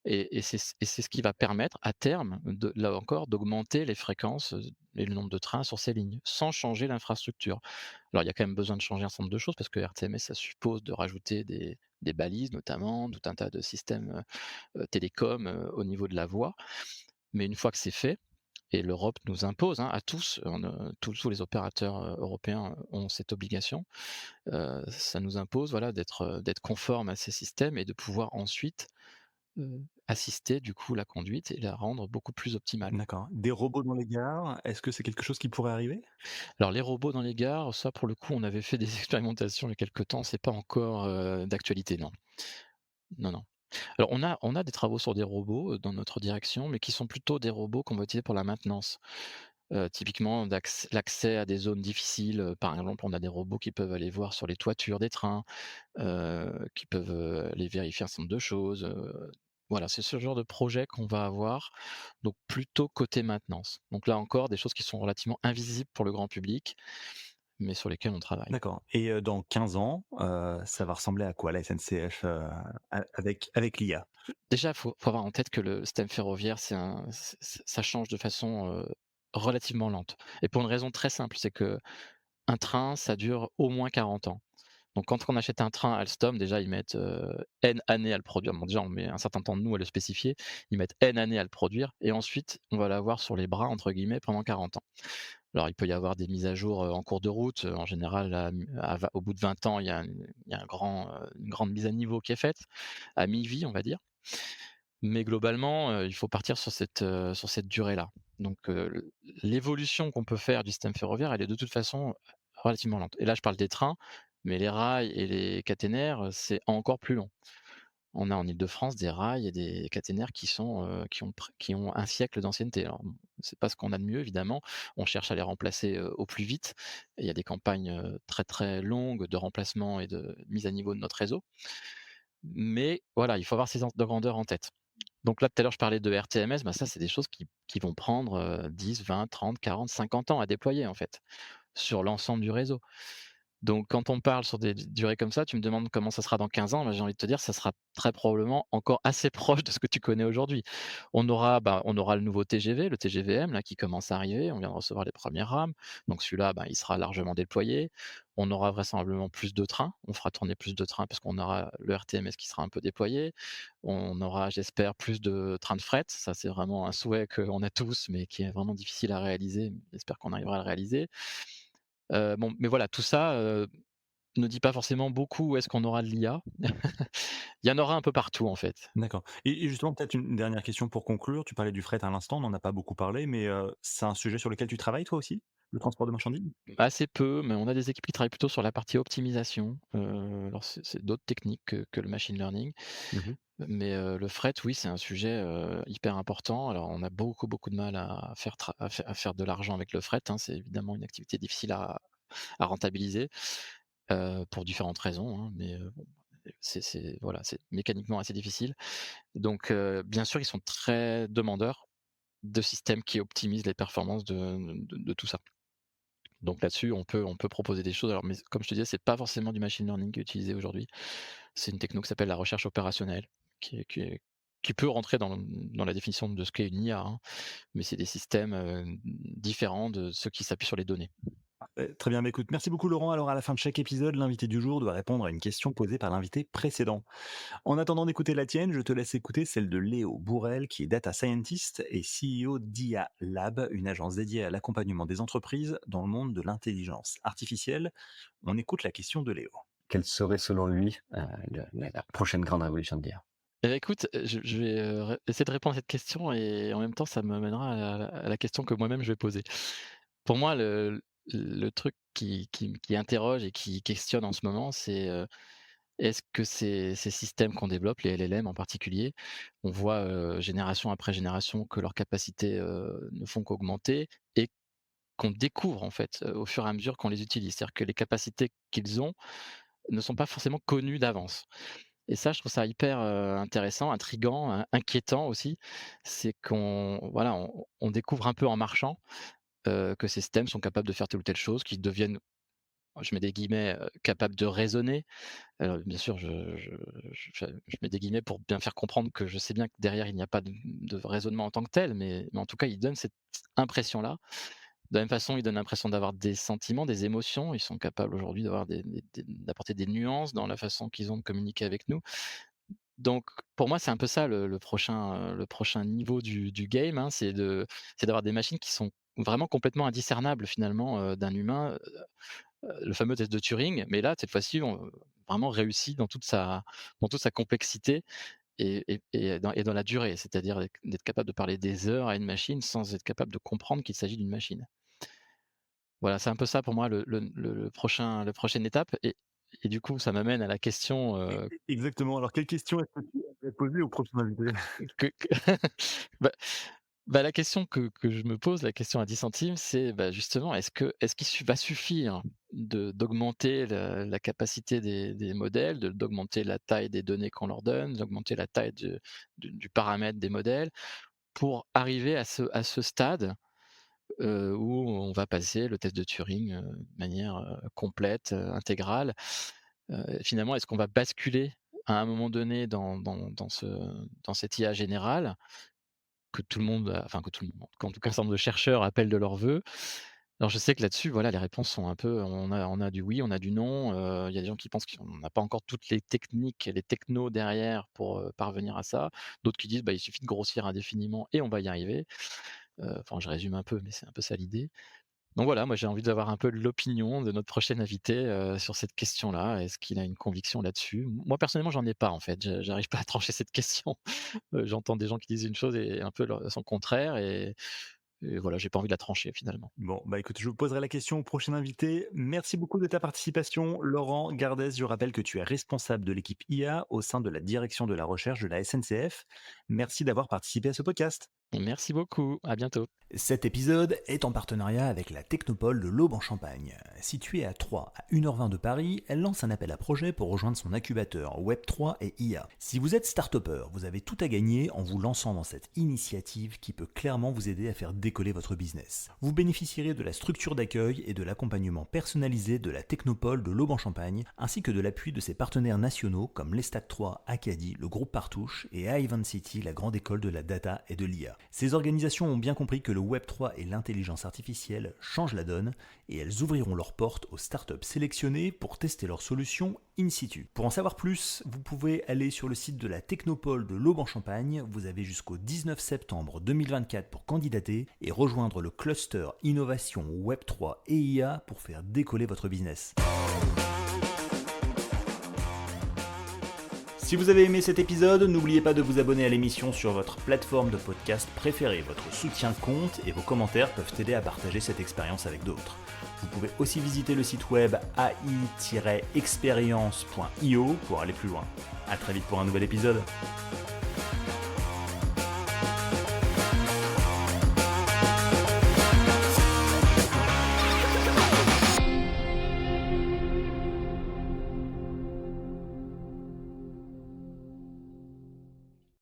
Et c'est ce qui va permettre à terme, là encore, d'augmenter les fréquences, et le nombre de trains sur ces lignes, sans changer l'infrastructure. Alors il y a quand même besoin de changer un certain nombre de choses parce que RTMS, ça suppose de rajouter des balises notamment, tout un tas de systèmes, télécoms, au niveau de la voie. Mais une fois que c'est fait, et l'Europe nous impose, hein, à tous, tous les opérateurs, européens ont cette obligation, ça nous impose, voilà, d'être conformes à ces systèmes et de pouvoir ensuite, assister du coup la conduite et la rendre beaucoup plus optimale. D'accord. Des robots dans les gares, est-ce que c'est quelque chose qui pourrait arriver? Alors les robots dans les gares, ça pour le coup, on avait fait des expérimentations il y a quelque temps, c'est pas encore, d'actualité, non. Non, non. Alors on a des travaux sur des robots, dans notre direction, mais qui sont plutôt des robots qu'on va utiliser pour la maintenance. Typiquement l'accès à des zones difficiles, par exemple, on a des robots qui peuvent aller voir sur les toitures des trains, qui peuvent, aller vérifier un certain nombre de choses, voilà, c'est ce genre de projet qu'on va avoir, donc plutôt côté maintenance. Donc là encore, des choses qui sont relativement invisibles pour le grand public, mais sur lesquelles on travaille. D'accord et dans 15 ans, ça va ressembler à quoi la SNCF, avec l'IA? Déjà, faut avoir en tête que le système ferroviaire, ça change de façon, relativement lente, et pour une raison très simple, c'est que un train, ça dure au moins 40 ans. Donc quand on achète un train Alstom, déjà ils mettent, N années à le produire. Bon déjà on met un certain temps de nous à le spécifier, ils mettent N années à le produire et ensuite on va l'avoir «sur les bras» entre guillemets pendant 40 ans. Alors il peut y avoir des mises à jour, en cours de route, en général au bout de 20 ans, il y a une grande mise à niveau qui est faite, à mi-vie on va dire. Mais globalement, il faut partir sur cette durée-là. Donc l'évolution qu'on peut faire du système ferroviaire, elle est de toute façon relativement lente. Et là, je parle des trains, mais les rails et les caténaires, c'est encore plus long. On a en Île-de-France des rails et des caténaires qui ont un siècle d'ancienneté. Alors bon, c'est pas ce qu'on a de mieux évidemment. On cherche à les remplacer, au plus vite et il y a des campagnes, très, très longues de remplacement et de mise à niveau de notre réseau. Mais voilà, il faut avoir ces ordres de grandeur en tête. Donc là, tout à l'heure, je parlais de RTMS, bah, ça, c'est des choses qui vont prendre, 10, 20, 30, 40, 50 ans à déployer, en fait, sur l'ensemble du réseau. Donc quand on parle sur des durées comme ça, tu me demandes comment ça sera dans 15 ans, bah, j'ai envie de te dire, ça sera très probablement encore assez proche de ce que tu connais aujourd'hui. On aura le nouveau TGV, le TGVM là qui commence à arriver, on vient de recevoir les premières rames, donc celui-là, bah, il sera largement déployé. On aura vraisemblablement plus de trains, on fera tourner plus de trains parce qu'on aura le RTMS qui sera un peu déployé. On aura, j'espère, plus de trains de fret, ça c'est vraiment un souhait qu'on a tous, mais qui est vraiment difficile à réaliser. J'espère qu'on arrivera à le réaliser. Bon, mais voilà, tout ça, ne dit pas forcément beaucoup où est-ce qu'on aura de l'IA. Il y en aura un peu partout en fait. D'accord, et justement peut-être une dernière question pour conclure. Tu parlais du fret à l'instant, on n'en a pas beaucoup parlé, mais c'est un sujet sur lequel tu travailles toi aussi? Le transport de marchandises? Assez peu, mais on a des équipes qui travaillent plutôt sur la partie optimisation. Alors c'est d'autres techniques que le machine learning. Mmh. Mais, le fret, oui, c'est un sujet, hyper important. Alors on a beaucoup, beaucoup de mal à faire de l'argent avec le fret, hein. C'est évidemment une activité difficile à rentabiliser, pour différentes raisons, hein, mais, bon, c'est voilà, c'est mécaniquement assez difficile. Donc, bien sûr, ils sont très demandeurs de systèmes qui optimisent les performances de tout ça. Donc là-dessus, on peut proposer des choses. Alors, mais comme je te disais, c'est pas forcément du machine learning qui est utilisé aujourd'hui. C'est une techno qui s'appelle la recherche opérationnelle, qui peut rentrer dans la définition de ce qu'est une IA, hein, mais c'est des systèmes, différents de ceux qui s'appuient sur les données. Très bien, bah, écoute, merci beaucoup Laurent. Alors à la fin de chaque épisode, l'invité du jour doit répondre à une question posée par l'invité précédent. En attendant d'écouter la tienne, je te laisse écouter celle de Léo Bourrel, qui est data scientist et CEO d'IA Lab, une agence dédiée à l'accompagnement des entreprises dans le monde de l'intelligence artificielle. On écoute la question de Léo. Quelle serait selon lui, la prochaine grande révolution de l'IA? Eh bah, écoute, je vais, essayer de répondre à cette question et en même temps, ça me mènera à la question que moi-même je vais poser. Pour moi, le truc qui interroge et qui questionne en ce moment, c'est, est-ce que ces systèmes qu'on développe, les LLM en particulier, on voit, génération après génération que leurs capacités, ne font qu'augmenter et qu'on découvre en fait, au fur et à mesure qu'on les utilise. C'est-à-dire que les capacités qu'ils ont ne sont pas forcément connues d'avance. Et ça, je trouve ça hyper, intéressant, intriguant, inquiétant aussi. C'est qu'on voilà, on découvre un peu en marchant, que ces systèmes sont capables de faire telle ou telle chose, qu'ils deviennent, je mets des guillemets, «capables de raisonner». Bien sûr, je mets des guillemets pour bien faire comprendre que je sais bien que derrière il n'y a pas de raisonnement en tant que tel, mais en tout cas, ils donnent cette impression-là. De la même façon, ils donnent l'impression d'avoir des sentiments, des émotions. Ils sont capables aujourd'hui d'avoir d'apporter des nuances dans la façon qu'ils ont de communiquer avec nous. Donc pour moi, c'est un peu ça le prochain niveau du game, hein, c'est d'avoir des machines qui sont vraiment complètement indiscernables finalement, d'un humain, le fameux test de Turing, mais là, cette fois-ci, on vraiment réussi dans toute sa complexité et dans la durée. C'est-à-dire d'être capable de parler des heures à une machine sans être capable de comprendre qu'il s'agit d'une machine. Voilà, c'est un peu ça pour moi le prochaine étape et du coup, ça m'amène à la question, Exactement. Alors, quelle question est-ce que tu aimerais poser au prochain invité? que bah la question que je me pose, la question à 10 centimes, c'est, bah, justement, est-ce qu'il va suffire d'augmenter la capacité des modèles, d'augmenter la taille des données qu'on leur donne, d'augmenter la taille du paramètre des modèles pour arriver à ce stade, où on va passer le test de Turing, de manière, complète, intégrale? Finalement, est-ce qu'on va basculer à un moment donné dans cette IA générale que tout le monde, enfin que tout le monde, qu'en tout cas un certain nombre de chercheurs appellent de leurs vœux. Alors je sais que là-dessus, voilà, les réponses sont un peu on a du oui, on a du non, il y a des gens qui pensent qu'on n'a pas encore toutes les techniques et les technos derrière pour, parvenir à ça. D'autres qui disent: «Bah, il suffit de grossir indéfiniment et on va y arriver». Enfin, je résume un peu, mais c'est un peu ça l'idée. Donc voilà, moi j'ai envie d'avoir un peu l'opinion de notre prochain invité, sur cette question-là. Est-ce qu'il a une conviction là-dessus? Moi personnellement, j'en ai pas en fait, j'arrive pas à trancher cette question. J'entends des gens qui disent une chose et un peu son contraire et voilà, j'ai pas envie de la trancher finalement. Bon, bah écoute, je vous poserai la question au prochain invité. Merci beaucoup de ta participation. Laurent Gardès, je rappelle que tu es responsable de l'équipe IA au sein de la direction de la recherche de la SNCF. Merci d'avoir participé à ce podcast. Merci beaucoup, à bientôt. Cet épisode est en partenariat avec la Technopole de l'Aube en Champagne. Située à 3 à 1h20 de Paris, elle lance un appel à projet pour rejoindre son incubateur Web3 et IA. Si vous êtes start-upper, vous avez tout à gagner en vous lançant dans cette initiative qui peut clairement vous aider à faire décoller votre business. Vous bénéficierez de la structure d'accueil et de l'accompagnement personnalisé de la Technopole de l'Aube en Champagne, ainsi que de l'appui de ses partenaires nationaux comme l'Estac 3, Acadie, le groupe Partouche et Ivan City, la grande école de la data et de l'IA. Ces organisations ont bien compris que le Web3 et l'intelligence artificielle changent la donne et elles ouvriront leurs portes aux startups sélectionnées pour tester leurs solutions in situ. Pour en savoir plus, vous pouvez aller sur le site de la Technopole de l'Aube en Champagne. Vous avez jusqu'au 19 septembre 2024 pour candidater et rejoindre le cluster Innovation Web3 et IA pour faire décoller votre business. Si vous avez aimé cet épisode, n'oubliez pas de vous abonner à l'émission sur votre plateforme de podcast préférée. Votre soutien compte et vos commentaires peuvent aider à partager cette expérience avec d'autres. Vous pouvez aussi visiter le site web ai-experience.io pour aller plus loin. À très vite pour un nouvel épisode.